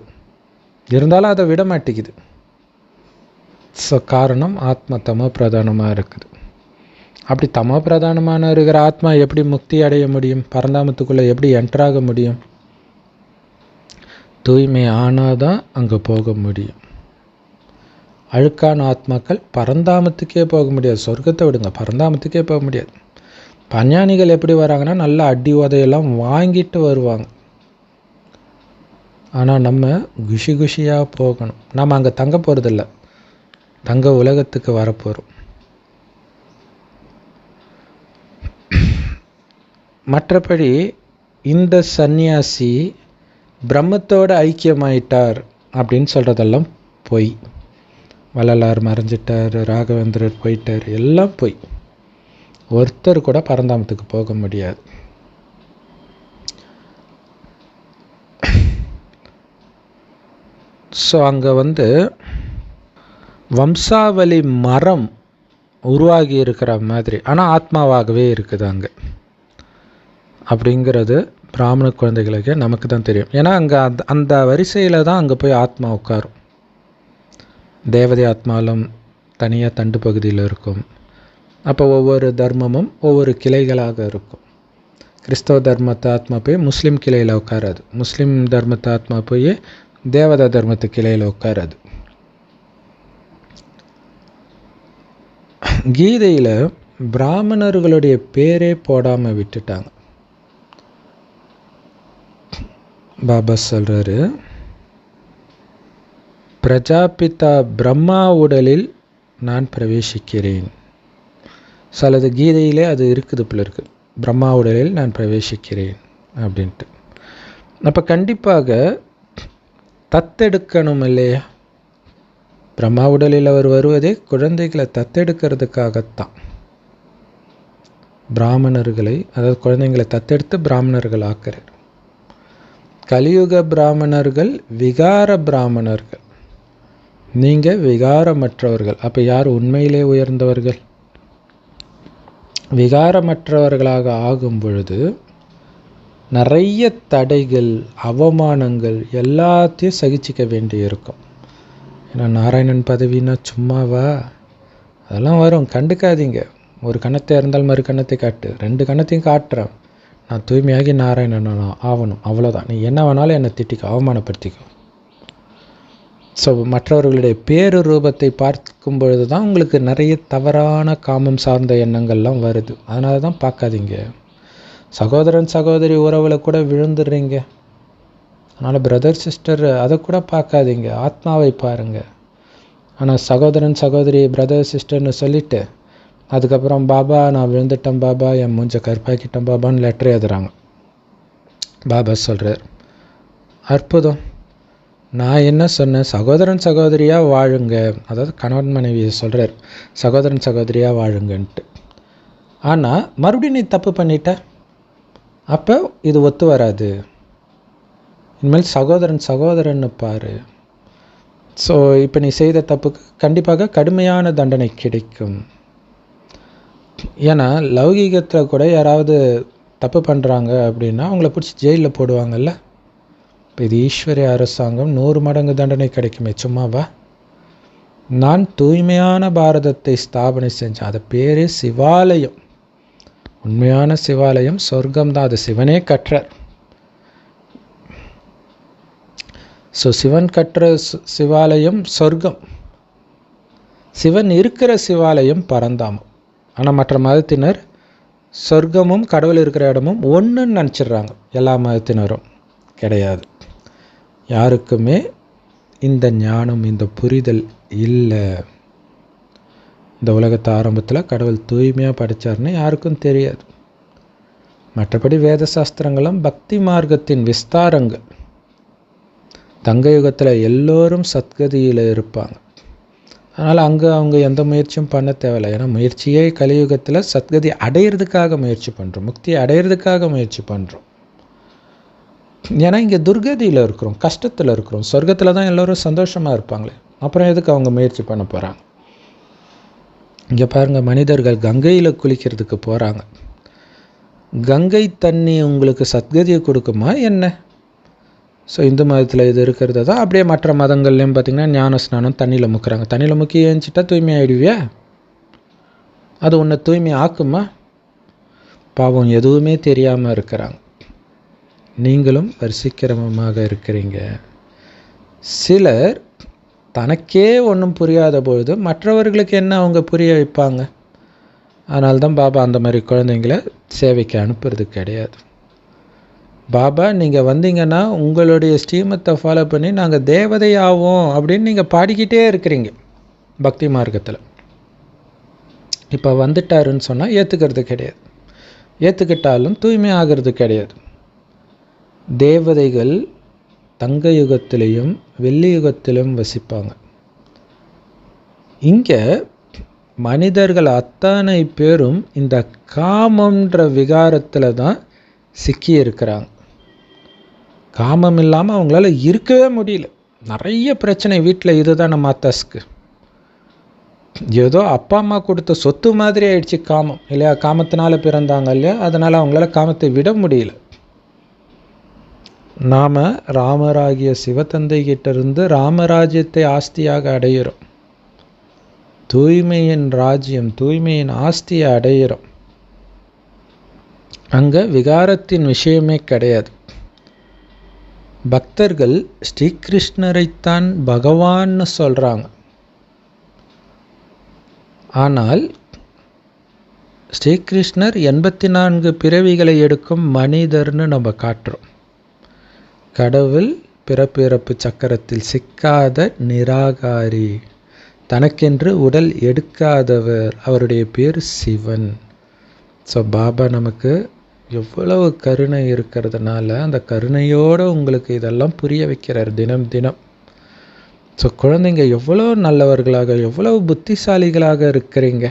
S1: இருந்தாலும் அதை விட மாட்டேங்குது. ஸோ காரணம் ஆத்மா தமோ பிரதானமாக இருக்குது. அப்படி தமோ பிரதானமான இருக்கிற ஆத்மா எப்படி முக்தி அடைய முடியும்? பரந்தாமத்துக்குள்ளே எப்படி என்ட்ராக முடியும்? தூய்மை ஆனால் தான் அங்கே போக முடியும். அழுக்கான ஆத்மாக்கள் பரந்தாமத்துக்கே போக முடியாது. சொர்க்கத்தை விடுங்க, பரந்தாமத்துக்கே போக முடியாது. பஞ்ஞானிகள் எப்படி வராங்கன்னா நல்ல அடி உதையெல்லாம் வாங்கிட்டு வருவாங்க. ஆனால் நம்ம குஷி குஷியாக போகணும். நாம் அங்கே தங்க போகிறதில்ல, தங்க உலகத்துக்கு வரப்போகிறோம். மற்றபடி இந்த சந்நியாசி பிரம்மத்தோடு ஐக்கியமாயிட்டார் அப்படின்னு சொல்கிறதெல்லாம் பொய். வள்ளலார் மறைஞ்சிட்டார், ராகவேந்திரர் போயிட்டார், எல்லாம் பொய். ஒருத்தர் கூட பரந்தாமத்துக்கு போக முடியாது. ஸோ அங்கே வம்சாவளி மரம் உருவாகி இருக்கிற மாதிரி, ஆனால் ஆத்மாவாகவே இருக்குது அங்கே அப்படிங்கிறது பிராமண குழந்தைகளுக்கு நமக்கு தான் தெரியும். ஏன்னா அங்கே அந்த வரிசையில் தான் அங்கே போய் ஆத்மா உட்காரும். தேவதை ஆத்மாலும் தனியாக தண்டு பகுதியில் இருக்கும். அப்போ ஒவ்வொரு தர்மமும் ஒவ்வொரு கிளைகளாக இருக்கும். கிறிஸ்தவ தர்மத்தை ஆத்மா போய் முஸ்லீம் கிளையில் உட்காராது, முஸ்லீம் தர்மத்தை ஆத்மா போய் தேவதா தர்மத்து கிளையில் உட்காராது. கீதையில் பிராமணர்களுடைய பேரே போடாமல் விட்டுட்டாங்க. பாபா சொல்கிறாரு, பிரஜாபிதா பிரம்மா உடலில் நான் பிரவேசிக்கிறேன். சிலது கீதையிலே அது இருக்குது போல இருக்குது, பிரம்மா உடலில் நான் பிரவேசிக்கிறேன் அப்படின்ட்டு. அப்போ கண்டிப்பாக தத்தெடுக்கணும் இல்லையா? பிரம்மா உடலில் அவர் வருவதே குழந்தைகளை தத்தெடுக்கிறதுக்காகத்தான். பிராமணர்களை, அதாவது குழந்தைங்களை தத்தெடுத்து பிராமணர்கள் ஆக்கிறார். கலியுக பிராமணர்கள் விகார பிராமணர்கள், நீங்கள் விகாரமற்றவர்கள். அப்போ யார் உண்மையிலே உயர்ந்தவர்கள்? விகாரமற்றவர்களாக ஆகும் பொழுது நிறைய தடைகள், அவமானங்கள் எல்லாத்தையும் சகிச்சிக்க வேண்டியிருக்கும். ஏன்னா நாராயணன் பதவின்னா சும்மாவா? அதெல்லாம் வரும், கண்டுக்காதீங்க. ஒரு கணத்தை இருந்தால் மறு கணத்தை காட்டு, 2 கணத்தையும் காட்டுறேன். நான் தூய்மையாகி நாராயணன் ஆகணும், அவ்வளோதான். நீ என்ன வேணாலும் என்னை திட்டிக்கோ, அவமானப்படுத்திக்கோ. ஸோ மற்றவர்களுடைய பேரு ரூபத்தை பார்க்கும் பொழுது தான் உங்களுக்கு நிறைய தவறான காமம் சார்ந்த எண்ணங்கள்லாம் வருது. அதனால தான் பார்க்காதீங்க. சகோதரன் சகோதரி உறவில் கூட விழுந்துடுறீங்க. அதனால் பிரதர் சிஸ்டர் அதை கூட பார்க்காதீங்க, ஆத்மாவை பாருங்கள். ஆனால் சகோதரன் சகோதரி பிரதர் சிஸ்டர்னு சொல்லிவிட்டு அதுக்கப்புறம் பாபா நான் விழுந்துட்டேன், பாபா என் மூஞ்ச கருப்பாக்கிட்டேன் பாபான்னு லெட்டர் எழுதுறாங்க. பாபா சொல்கிறார், அற்புதம், நான் என்ன சொன்னேன்? சகோதரன் சகோதரியாக வாழுங்க. அதாவது கணவன் மனைவியை சொல்கிறார், சகோதரன் சகோதரியாக வாழுங்கன்ட்டு. ஆனால் மறுபடியும் நீ தப்பு பண்ணிட்ட, அப்போ இது ஒத்து வராது. இனிமேல் சகோதரன் சகோதரன்னு பாரு. ஸோ இப்போ நீ செய்த தப்புக்கு கண்டிப்பாக கடுமையான தண்டனை கிடைக்கும். ஏன்னா லௌகீகத்தில் கூட யாராவது தப்பு பண்ணுறாங்க அப்படின்னா அவங்கள பிடிச்சி ஜெயிலில் போடுவாங்கல்ல. இப்போ இது ஈஸ்வரிய அரசாங்கம், 100 மடங்கு தண்டனை கிடைக்குமே, சும்மாவா? நான் தூய்மையான பாரதத்தை ஸ்தாபனை செஞ்சேன். அது பேரே சிவாலயம். உண்மையான சிவாலயம் சொர்க்கம்தான், அது சிவனே கட்டுறார். ஸோ சிவன் கட்டுற சிவாலயம் சொர்க்கம், சிவன் இருக்கிற சிவாலயம் பரந்தாமம். ஆனால் மற்ற மதத்தினர் சொர்க்கமும் கடவுள் இருக்கிற இடமும் ஒன்றுன்னு நினச்சிட்றாங்க. எல்லா மதத்தினரும் கிடையாது. யாருக்குமே இந்த ஞானம், இந்த புரிதல் இல்லை. இந்த உலகத்து ஆரம்பத்தில் கடவுள் தூய்மையாக படைச்சார்னு யாருக்கும் தெரியாது. மற்றபடி வேத சாஸ்திரங்களும் பக்தி மார்க்கத்தின் விஸ்தாரங்கள். தங்க யுகத்தில் எல்லோரும் சத்கதியில் இருப்பாங்க. அதனால் அங்கே அவங்க எந்த முயற்சியும் பண்ண தேவையில்லை. ஏன்னா முயற்சியே கலியுகத்தில் சத்கதி அடையிறதுக்காக முயற்சி பண்ணுறோம், முக்தியை அடையிறதுக்காக முயற்சி பண்ணுறோம். ஏன்னா இங்கே துர்கதியில் இருக்கிறோம், கஷ்டத்தில் இருக்கிறோம். சொர்க்கத்தில் தான் எல்லோரும் சந்தோஷமாக இருப்பாங்களே, அப்புறம் எதுக்கு அவங்க முயற்சி பண்ண போகிறாங்க? இங்கே பாருங்கள், மனிதர்கள் கங்கையில் குளிக்கிறதுக்கு போகிறாங்க. கங்கை தண்ணி உங்களுக்கு சத்கதியை கொடுக்குமா என்ன? ஸோ இந்து மதத்தில் இது இருக்கிறது தான். அப்படியே மற்ற மதங்கள்லேயும் பார்த்திங்கன்னா ஞான ஸ்நானம் தண்ணியில் முக்குறாங்க. தண்ணியில் முக்கி ஏஞ்சிட்டா தூய்மை ஆகிடுவியா? அது உன்னை தூய்மை ஆக்குமா? பாவம், எதுவுமே தெரியாமல் இருக்கிறாங்க. நீங்களும் வரிசைக்கிரமமாக இருக்கிறீங்க. சிலர் தனக்கே ஒன்றும் புரியாத பொழுது மற்றவர்களுக்கு என்ன அவங்க புரிய வைப்பாங்க? அதனால்தான் பாபா அந்த மாதிரி குழந்தைங்களை சேவைக்கு அனுப்புறது கிடையாது. பாபா நீங்கள் வந்தீங்கன்னா உங்களுடைய ஸ்ரீமத்தை ஃபாலோ பண்ணி நாங்கள் தேவதை ஆவோம் அப்படின்னு நீங்கள் பாடிக்கிட்டே இருக்கிறீங்க பக்தி மார்க்கத்தில். இப்போ வந்துட்டாருன்னு சொன்னால் ஏற்றுக்கிறது கிடையாது, ஏற்றுக்கிட்டாலும் தூய்மை ஆகிறது கிடையாது. தேவதைகள் தங்க யுகத்திலையும் வெள்ளி யுகத்திலும் வசிப்பாங்க. இங்கே மனிதர்கள் அத்தனை பேரும் இந்த காமம்ன்ற விகாரத்தில் தான் சிக்கி இருக்கிறாங்க. காமம் இல்லாமல் அவங்களால இருக்கவே முடியல. நிறைய பிரச்சனை வீட்டில். இதுதான் நம்ம அத்தாஸ்க்கு ஏதோ அப்பா அம்மா கொடுத்த சொத்து மாதிரி ஆயிடுச்சு காமம் இல்லையா? காமத்தினால பிறந்தாங்க இல்லையா? அதனால் அவங்களால காமத்தை விட முடியல. நாம் ராமராகிய சிவத்தந்தை கிட்டேருந்து ராமராஜ்யத்தை ஆஸ்தியாக அடையிறோம். தூய்மையின் ராஜ்யம், தூய்மையின் ஆஸ்தியை அடையிறோம். அங்கே விகாரத்தின் விஷயமே கிடையாது. பக்தர்கள் ஸ்ரீகிருஷ்ணரைத்தான் பகவான்னு சொல்கிறாங்க. ஆனால் ஸ்ரீகிருஷ்ணர் 84 பிறவிகளை எடுக்கும் மனிதர்னு நம்ம காட்டுறோம். கடவுள் பிறப்பிறப்பு சக்கரத்தில் சிக்காத நிராகாரி, தனக்கென்று உடல் எடுக்காதவர். அவருடைய பேர் சிவன். ஸோ பாபா நமக்கு எவ்வளவு கருணை இருக்கிறதுனால அந்த கருணையோடு உங்களுக்கு இதெல்லாம் புரிய வைக்கிறார் தினம் தினம். ஸோ குழந்தைங்க எவ்வளோ நல்லவர்களாக, எவ்வளவு புத்திசாலிகளாக இருக்கிறீங்க.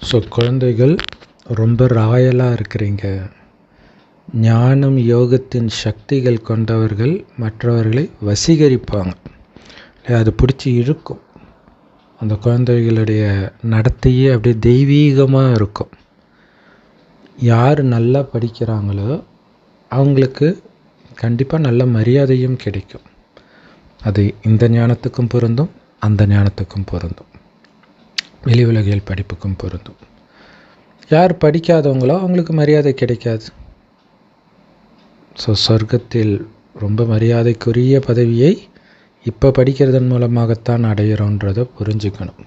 S1: ஸோ குழந்தைகள் ரொம்ப ராயலாக இருக்கிறீங்க. ஞானம் யோகத்தின் சக்திகள் கொண்டவர்கள் மற்றவர்களை வசீகரிப்பாங்க. அது பிடிச்சி இழுக்கும். அந்த குழந்தைகளுடைய நடத்தையே அப்படியே தெய்வீகமாக இருக்கும். யார் நல்லா படிக்கிறாங்களோ அவங்களுக்கு கண்டிப்பாக நல்ல மரியாதையும் கிடைக்கும். அது இந்த ஞானத்துக்கும் பொருந்தும், அந்த ஞானத்துக்கும் பொருந்தும், வெளி உலகியல் படிப்புக்கும் பொருந்தும். யார் படிக்காதவங்களோ அவங்களுக்கு மரியாதை கிடைக்காது. ஸோ சொர்க்கத்தில் ரொம்ப மரியாதைக்குரிய பதவியை இப்போ படிக்கிறதன் மூலமாகத்தான் அடையிறோன்றதை புரிஞ்சுக்கணும்.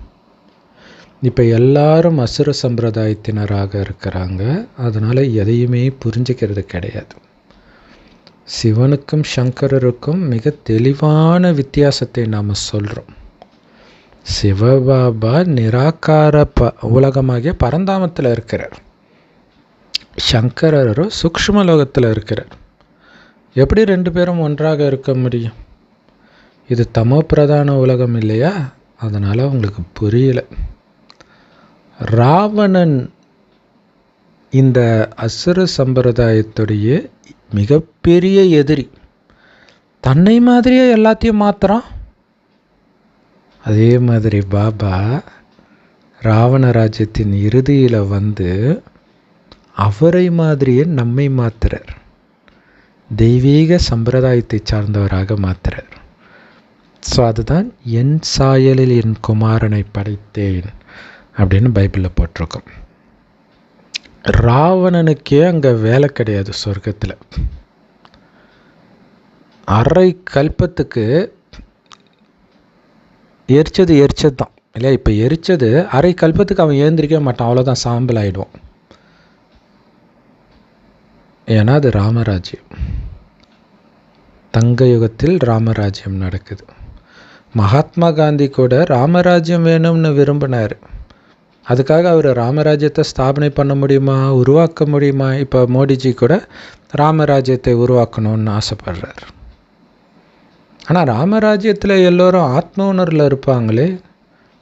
S1: இப்போ எல்லாரும் அசுர சம்பிரதாயத்தினராக இருக்கிறாங்க. அதனால் எதையுமே புரிஞ்சுக்கிறது கிடையாது. சிவனுக்கும் சங்கரருக்கும் மிக தெளிவான வித்தியாசத்தை நாம் சொல்கிறோம். சிவபாபா நிராகார உலகமாகிய பரந்தாமத்தில் இருக்கிறார். சங்கரரும் சூக்ஷ்ம லோகத்தில் இருக்கிறார். எப்படி 2 பேரும் ஒன்றாக இருக்க முடியும்? இது தமோ பிரதான உலகம் இல்லையா? அதனால் அவங்களுக்கு புரியல. ராவணன் இந்த அசுர சம்பிரதாயத்துடைய மிகப்பெரிய எதிரி. தன்னை மாதிரியே எல்லாத்தையும் மாத்துறான். அதே மாதிரி பாபா ராவண ராஜ்யத்தின் இறுதியில் வந்து அவரை மாதிரியே நம்மை மாத்துறார். தெய்வீக சம்பிரதாயத்தை சார்ந்தவராக மாத்துறார். ஸோ அதுதான் என் சாயலில் என் குமாரனை படைத்தேன் அப்படின்னு பைபிளில் போட்டிருக்கோம். ராவணனுக்கே அங்கே வேலை கிடையாது சொர்க்கத்தில். அரை கல்பத்துக்கு எரிச்சது தான் இல்லையா? இப்போ எரிச்சது அரை கல்பத்துக்கு அவன் ஏந்திரிக்க மாட்டான், அவ்வளோதான், சாம்பல் ஆகிடுவான். ஏன்னா அது ராமராஜ்யம். தங்க யுகத்தில் ராமராஜ்யம் நடக்குது. மகாத்மா காந்தி கூட ராமராஜ்யம் வேணும்னு விரும்பினார். அதுக்காக அவர் ராமராஜ்யத்தை ஸ்தாபனை பண்ண முடியுமா, உருவாக்க முடியுமா? இப்போ மோடிஜி கூட ராமராஜ்யத்தை உருவாக்கணும்னு ஆசைப்படுறார். ஆனால் ராமராஜ்யத்தில் எல்லோரும் ஆத்ம உணர்வில் இருப்பாங்களே.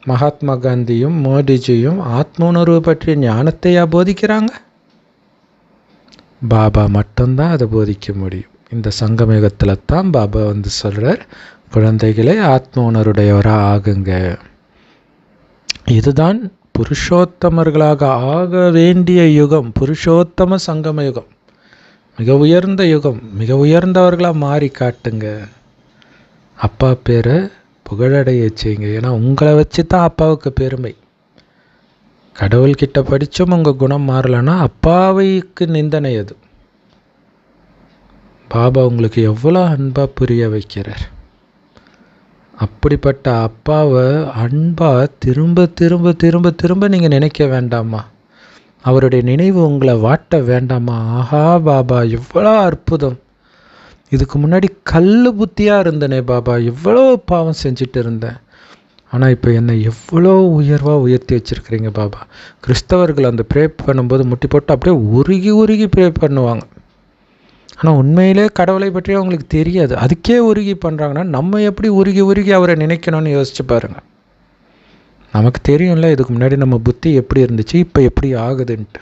S1: மகாத்மா காந்தியும் மோடிஜியும் ஆத்ம உணர்வு பற்றிய ஞானத்தையா போதிக்கிறாங்க? பாபா மட்டும்தான் அதை போதிக்க முடியும். இந்த சங்கமயுகத்தில் தான் பாபா வந்து சொல்கிறார், குழந்தைகளே ஆத்ம உணர்வுடையவராக ஆகுங்க. இதுதான் புருஷோத்தமர்களாக ஆக வேண்டிய யுகம். புருஷோத்தம சங்கம யுகம், மிக உயர்ந்த யுகம். மிக உயர்ந்தவர்களாக மாறி காட்டுங்க. அப்பா பேரை புகழடைய செய்யுங்க. ஏன்னா உங்களை வச்சு தான் அப்பாவுக்கு பெருமை. கடவுள்கிட்ட படித்தும் உங்கள் குணம் மாறலைன்னா அப்பாவைக்கு நிந்தனை. அது பாபா உங்களுக்கு எவ்வளோ அன்பாக புரிய வைக்கிறார். அப்படிப்பட்ட அப்பாவை அன்பாக திரும்ப திரும்ப திரும்ப திரும்ப நீங்கள் நினைக்க வேண்டாமா? அவருடைய நினைவு உங்களை வாட்ட வேண்டாமா? ஆஹா பாபா, எவ்வளோ அற்புதம்! இதுக்கு முன்னாடி கல் புத்தியாக இருந்தனே பாபா, எவ்வளோ பாவம் செஞ்சுட்டு இருந்தேன். ஆனால் இப்போ என்னை எவ்வளோ உயர்வாக உயர்த்தி வச்சுருக்கிறீங்க பாபா. கிறிஸ்தவர்கள் அந்த ப்ரே பண்ணும்போது முட்டி போட்டு அப்படியே உருகி உருகி ப்ரே பண்ணுவாங்க. ஆனால் உண்மையிலே கடவுளை பற்றி அவங்களுக்கு தெரியாது. அதுக்கே உருகி பண்ணுறாங்கன்னா நம்ம எப்படி உருகி உருகி அவரை நினைக்கணும்னு யோசிச்சு பாருங்கள். நமக்கு தெரியும்ல இதுக்கு முன்னாடி நம்ம புத்தி எப்படி இருந்துச்சு, இப்போ எப்படி ஆகுதுன்ட்டு.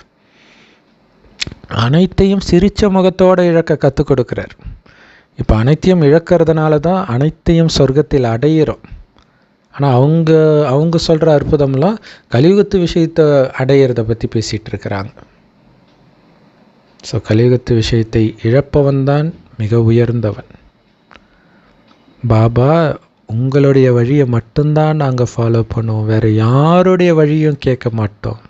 S1: அனைத்தையும் சிரித்த முகத்தோடு இழக்க கற்றுக் கொடுக்குறார். இப்போ அனைத்தையும் இழக்கிறதுனால தான் அனைத்தையும் சொர்க்கத்தில் அடையிறோம். ஆனால் அவங்க சொல்கிற அற்புதம்லாம் கலியுகத்து விஷயத்தை அடையிறத பற்றி பேசிகிட்டு இருக்கிறாங்க. ஸோ கலியுகத்து விஷயத்தை இழப்பவன் தான் மிக உயர்ந்தவன். பாபா, உங்களுடைய வழியை மட்டும்தான் நாங்கள் ஃபாலோ பண்ணுவோம், வேறு யாருடைய வழியும் கேட்க மாட்டோம்.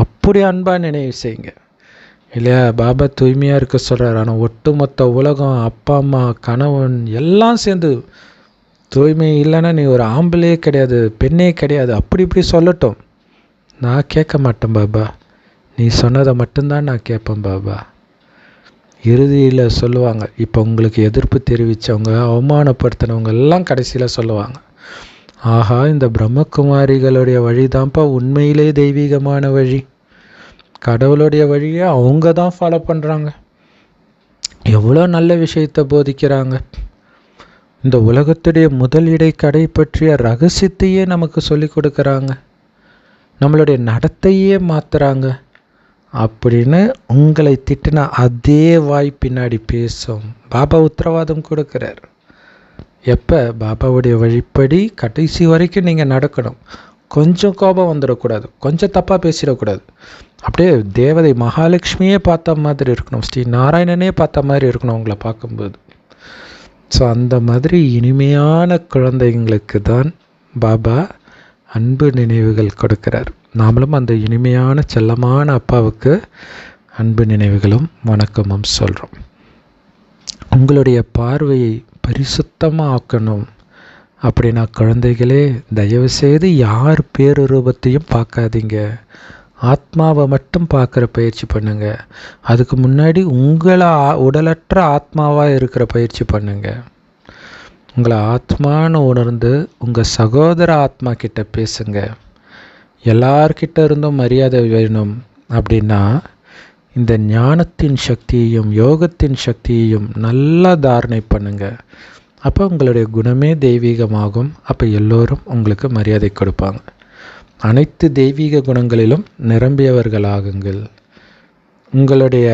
S1: அப்படி அன்பாக நினைவு செய்யுங்க இல்லையா? பாபா தூய்மையாக இருக்க சொல்கிறார். ஆனால் ஒட்டுமொத்த உலகம், அப்பா அம்மா, கணவன் எல்லாம் சேர்ந்து தூய்மை இல்லைன்னா நீ ஒரு ஆம்பளையே கிடையாது, பெண்ணே கிடையாது, அப்படி இப்படி சொல்லட்டும், நான் கேட்க மாட்டேன் பாபா. நீ சொன்னதை மட்டும்தான் நான் கேட்பேன் பாபா. இறுதியில் சொல்லுவாங்க, இப்போ உங்களுக்கு எதிர்ப்பு தெரிவித்தவங்க, அவமானப்படுத்தினவங்க எல்லாம் கடைசியில் சொல்லுவாங்க, ஆஹா இந்த பிரம்மகுமாரிகளுடைய வழி தான்ப்பா உண்மையிலே தெய்வீகமான வழி. கடவுளுடைய வழியை அவங்க தான் ஃபாலோ பண்ணுறாங்க, எவ்வளோ நல்ல விஷயத்தை போதிக்கிறாங்க. இந்த உலகத்துடைய முதல் இடைக்கடை பற்றிய ரகசியத்தையே நமக்கு சொல்லி கொடுக்குறாங்க, நம்மளுடைய நடத்தையே மாற்றுறாங்க அப்படின்னு உங்களை திட்டினா அதே வாய் பின்னாடி பேசும். பாபா உத்தரவாதம் கொடுக்குறார். எப்போ? பாபாவுடைய வழிப்படி கடைசி வரைக்கும் நீங்கள் நடக்கணும். கொஞ்சம் கோபம் வந்துடக்கூடாது, கொஞ்சம் தப்பாக பேசிடக்கூடாது. அப்படியே தேவதை மகாலட்சுமியே பார்த்த மாதிரி இருக்கணும், ஸ்ரீ நாராயணனே பார்த்த மாதிரி இருக்கணும் உங்களை பார்க்கும்போது. ஸோ அந்த மாதிரி இனிமையான குழந்தைங்களுக்கு தான் பாபா அன்பு நினைவுகள் கொடுக்கிறார். நாமளும் அந்த இனிமையான செல்லமான அப்பாவுக்கு அன்பு நினைவுகளும் வணக்கமும் சொல்கிறோம். உங்களுடைய பார்வையை பரிசுத்தமாக ஆக்கணும் அப்படின்னா குழந்தைகளே, தயவுசெய்து யார் பேருரூபத்தையும் பார்க்காதீங்க, ஆத்மாவை மட்டும் பார்க்குற பயிற்சி பண்ணுங்க. அதுக்கு முன்னாடி உங்களை உடலற்ற ஆத்மாவாக இருக்கிற பயிற்சி பண்ணுங்க. உங்களை ஆத்மான்னு உணர்ந்து உங்கள் சகோதர ஆத்மா கிட்ட பேசுங்க. எல்லார்கிட்ட இருந்தும் மரியாதை வேணும் அப்படின்னா இந்த ஞானத்தின் சக்தியையும் யோகத்தின் சக்தியையும் நல்லா தாரணை பண்ணுங்க. அப்போ உங்களுடைய குணமே தெய்வீகமாகும். அப்போ எல்லோரும் உங்களுக்கு மரியாதை கொடுப்பாங்க. அனைத்து தெய்வீக குணங்களிலும் நிரம்பியவர்களாகுங்கள். உங்களுடைய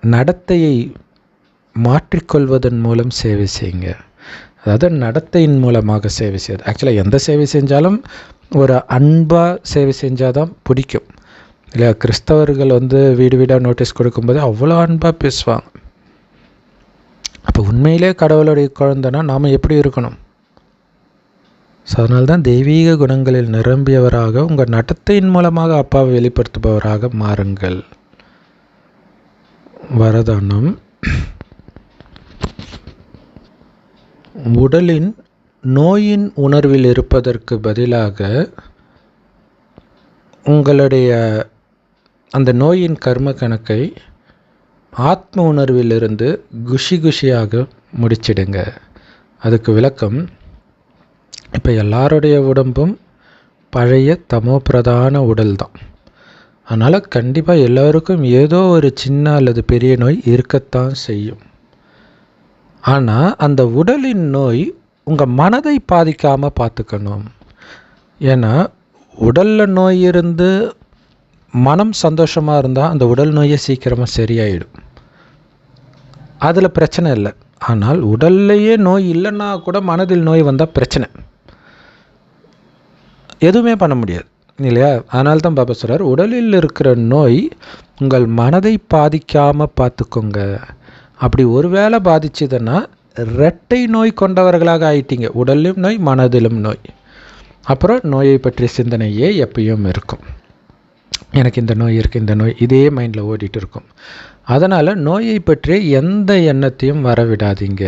S1: நடத்தையை மாற்றிக்கொள்வதன் மூலம் சேவை செய்யுங்க. அதாவது நடத்தையின் மூலமாக சேவை செய்யுது. ஆக்சுவலாக எந்த சேவை செஞ்சாலும் ஒரு அன்பாக சேவை செஞ்சால் தான் பிடிக்கும் இல்லையா? கிறிஸ்தவர்கள் வீடு வீடாக நோட்டீஸ் கொடுக்கும்போது அவ்வளோ அன்பாக பேசுவாங்க. அப்போ உண்மையிலே கடவுளுடைய குழந்தைனா நாம் எப்படி இருக்கணும்? ஸோ அதனால்தான் தெய்வீக குணங்களில் நிரம்பியவராக உங்கள் நடத்தையின் மூலமாக அப்பாவை வெளிப்படுத்துபவராக மாறுங்கள். வரதானம். உடலின் நோயின் உணர்வில் இருப்பதற்கு பதிலாக உங்களுடைய அந்த நோயின் கர்ம கணக்கை ஆத்ம உணர்விலிருந்து குஷி குஷியாக முடிச்சிடுங்க. அதுக்கு விளக்கம், இப்போ எல்லாருடைய உடம்பும் பழைய தமோ பிரதான உடல் தான். அதனால் கண்டிப்பாக எல்லோருக்கும் ஏதோ ஒரு சின்ன அல்லது பெரிய நோய் இருக்கத்தான் செய்யும். ஆனால் அந்த உடலின் நோய் உங்கள் மனதை பாதிக்காமல் பார்த்துக்கணும். ஏன்னா உடலில் நோய் இருந்து மனம் சந்தோஷமாக இருந்தால் அந்த உடல் நோயை சீக்கிரமாக சரியாயிடும், அதில் பிரச்சனை இல்லை. ஆனால் உடல்லையே நோய் இல்லைன்னா கூட மனதில் நோய் வந்தால் பிரச்சனை, எதுவுமே பண்ண முடியாது இல்லையா? அதனால தான் பாபா சொல்கிறார், உடலில் இருக்கிற நோய் உங்கள் மனதை பாதிக்காமல் பார்த்துக்கோங்க. அப்படி ஒருவேளை பாதிச்சதுன்னா இரட்டை நோய் கொண்டவர்களாக ஆயிட்டீங்க. உடலிலும் நோய், மனதிலும் நோய். அப்புறம் நோயை பற்றிய சிந்தனையே எப்பயும் இருக்கும். எனக்கு இந்த நோய் இருக்குது, இந்த நோய், இதே மைண்டில் ஓடிட்டு இருக்கும். அதனால் நோயை பற்றிய எந்த எண்ணத்தையும் வரவிடாதீங்க.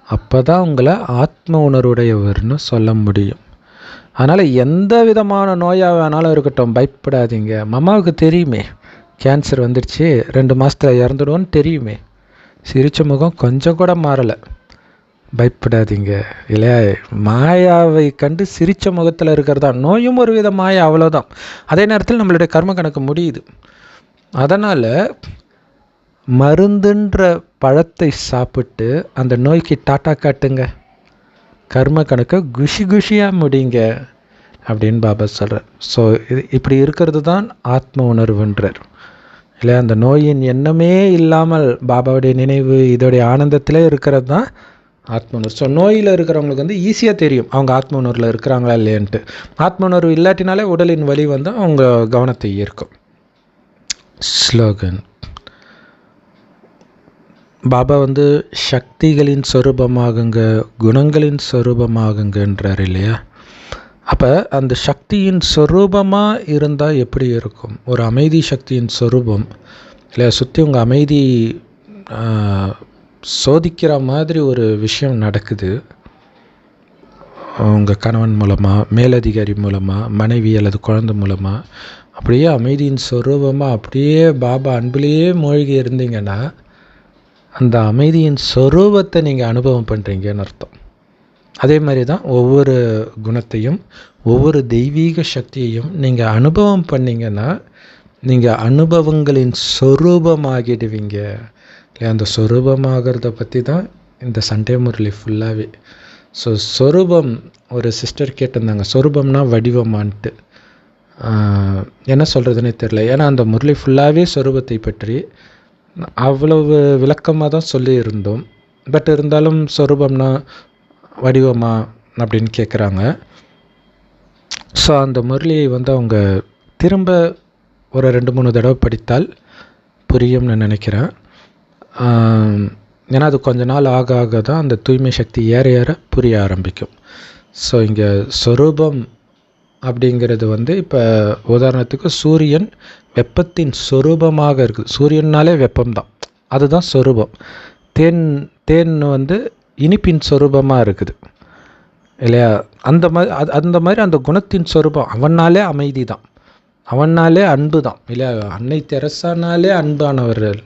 S1: அப்போ தான் உங்களை ஆத்ம உணர்வுடையவர்னு சொல்ல முடியும். அதனால் எந்த விதமான நோயாக வேணாலும் இருக்கட்டும், பயப்படாதீங்க. அம்மாவுக்கு தெரியுமே கேன்சர் வந்துடுச்சு, 2 மாதத்தில் இறந்துடுவோன்னு தெரியுமே. சிரித்த முகம் கொஞ்சம் கூட மாறலை. பயப்படாதீங்க இல்லையா? மாயாவை கண்டு சிரித்த முகத்தில் இருக்கிறதா நோயும் ஒரு வித மாயா, அவ்வளோதான். அதே நேரத்தில் நம்மளுடைய கர்ம கணக்கு முடியுது. அதனால் மருந்துன்ற பழத்தை சாப்பிட்டு அந்த நோய்க்கு டாட்டா காட்டுங்க, கர்ம கணக்கை குஷியாக முடிங்க அப்படின்னு பாபா சொல்கிறார். ஸோ இப்படி இருக்கிறது தான் ஆத்ம உணர்வுன்றார் இல்லையா? அந்த நோயின் எண்ணமே இல்லாமல் பாபாவுடைய நினைவு இதோடைய ஆனந்தத்திலே இருக்கிறது தான் ஆத்ம உணர்வு. ஸோ நோயில் இருக்கிறவங்களுக்கு வந்து ஈஸியாக தெரியும் அவங்க ஆத்ம உணர்வில் இருக்கிறாங்களா இல்லையன்ட்டு. ஆத்ம உணர்வு இல்லாட்டினாலே உடலின் வலி வந்து அவங்க கவனத்தை ஈர்க்கும். ஸ்லோகன். பாபா வந்து சக்திகளின் சொரூபமாகுங்க, குணங்களின் சொரூபமாகுங்கன்றார் இல்லையா? அப்போ அந்த சக்தியின் சொரூபமாக இருந்தால் எப்படி இருக்கும்? ஒரு அமைதி சக்தியின் சொரூபம் இல்லையா? சுற்றி உங்கள் அமைதி சோதிக்கிற மாதிரி ஒரு விஷயம் நடக்குது. உங்கள் கணவன் மூலமாக, மேலதிகாரி மூலமாக, மனைவி அல்லது குழந்தை மூலமாக, அப்படியே அமைதியின் சொரூபமாக அப்படியே பாபா அன்பிலேயே மூழ்கி இருந்தீங்கன்னா அந்த அமைதியின் சொரூபத்தை நீங்கள் அனுபவம் பண்ணுறீங்கன்னு அர்த்தம். அதே மாதிரி தான் ஒவ்வொரு குணத்தையும் ஒவ்வொரு தெய்வீக சக்தியையும் நீங்கள் அனுபவம் பண்ணிங்கன்னா நீங்கள் அனுபவங்களின் சொரூபமாகிடுவீங்க. அந்த சொரூபமாகிறத பற்றி தான் இந்த சண்டே முரளி ஃபுல்லாகவே. ஸோ சொரூபம், ஒரு சிஸ்டர் கேட்டிருந்தாங்க சொரூபம்னா வடிவமான்ட்டு. என்ன சொல்கிறதுனே தெரில. ஏன்னா அந்த முரளி ஃபுல்லாகவே சொரூபத்தை பற்றி அவ்வளவு விளக்கமாக தான் சொல்லியிருந்தோம். பட் இருந்தாலும் சொரூபம்னா வடிவமா அப்படின்னு கேட்குறாங்க. ஸோ அந்த முரளியை வந்து அவங்க திரும்ப ஒரு 2-3 தடவை படித்தால் புரியும்னு நினைக்கிறேன். ஏன்னா அது கொஞ்ச நாள் ஆக ஆக தான் அந்த தூய்மை சக்தி ஏற ஏற புரிய ஆரம்பிக்கும். ஸோ இங்கே சொரூபம் அப்படிங்கிறது வந்து இப்போ உதாரணத்துக்கு சூரியன் வெப்பத்தின் சொரூபமாக இருக்குது. சூரியனாலே வெப்பம்தான், அதுதான் சொரூபம். தேன் வந்து இனிப்பின் சொரூபமாக இருக்குது இல்லையா? அந்த மாதிரி அந்த குணத்தின் சொரூபம் அவனாலே அமைதி தான், அவனாலே அன்பு தான் இல்லையா? அன்னை தெரசானாலே அன்பானவர்கள்.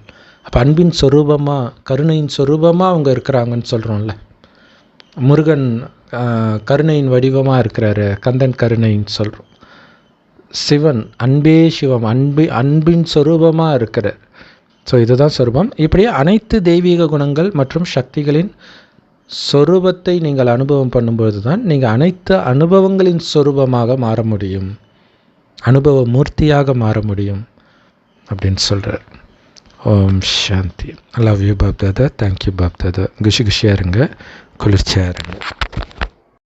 S1: அப்போ அன்பின் சொரூபமாக, கருணையின் சொரூபமாக அவங்க இருக்கிறாங்கன்னு சொல்கிறோம்ல. முருகன் கருணையின் வடிவமாக இருக்கிறாரு, கந்தன் கருணைன்னு சொல்கிறோம். சிவன் அன்பே சிவம், அன்பின் சொரூபமாக இருக்கிறார். ஸோ இதுதான் சொரூபம். இப்படியே அனைத்து தெய்வீக குணங்கள் மற்றும் சக்திகளின் சொரூபத்தை நீங்கள் அனுபவம் பண்ணும்போது தான் நீங்கள் அனைத்து அனுபவங்களின் சொரூபமாக மாற முடியும், அனுபவ மூர்த்தியாக மாற முடியும் அப்படின்னு சொல்கிறார். Om Shanti. Love you Bap Dada. Thank you Bap Dada. குஷியாக இருங்க, குளிர்ச்சியாக இருங்க.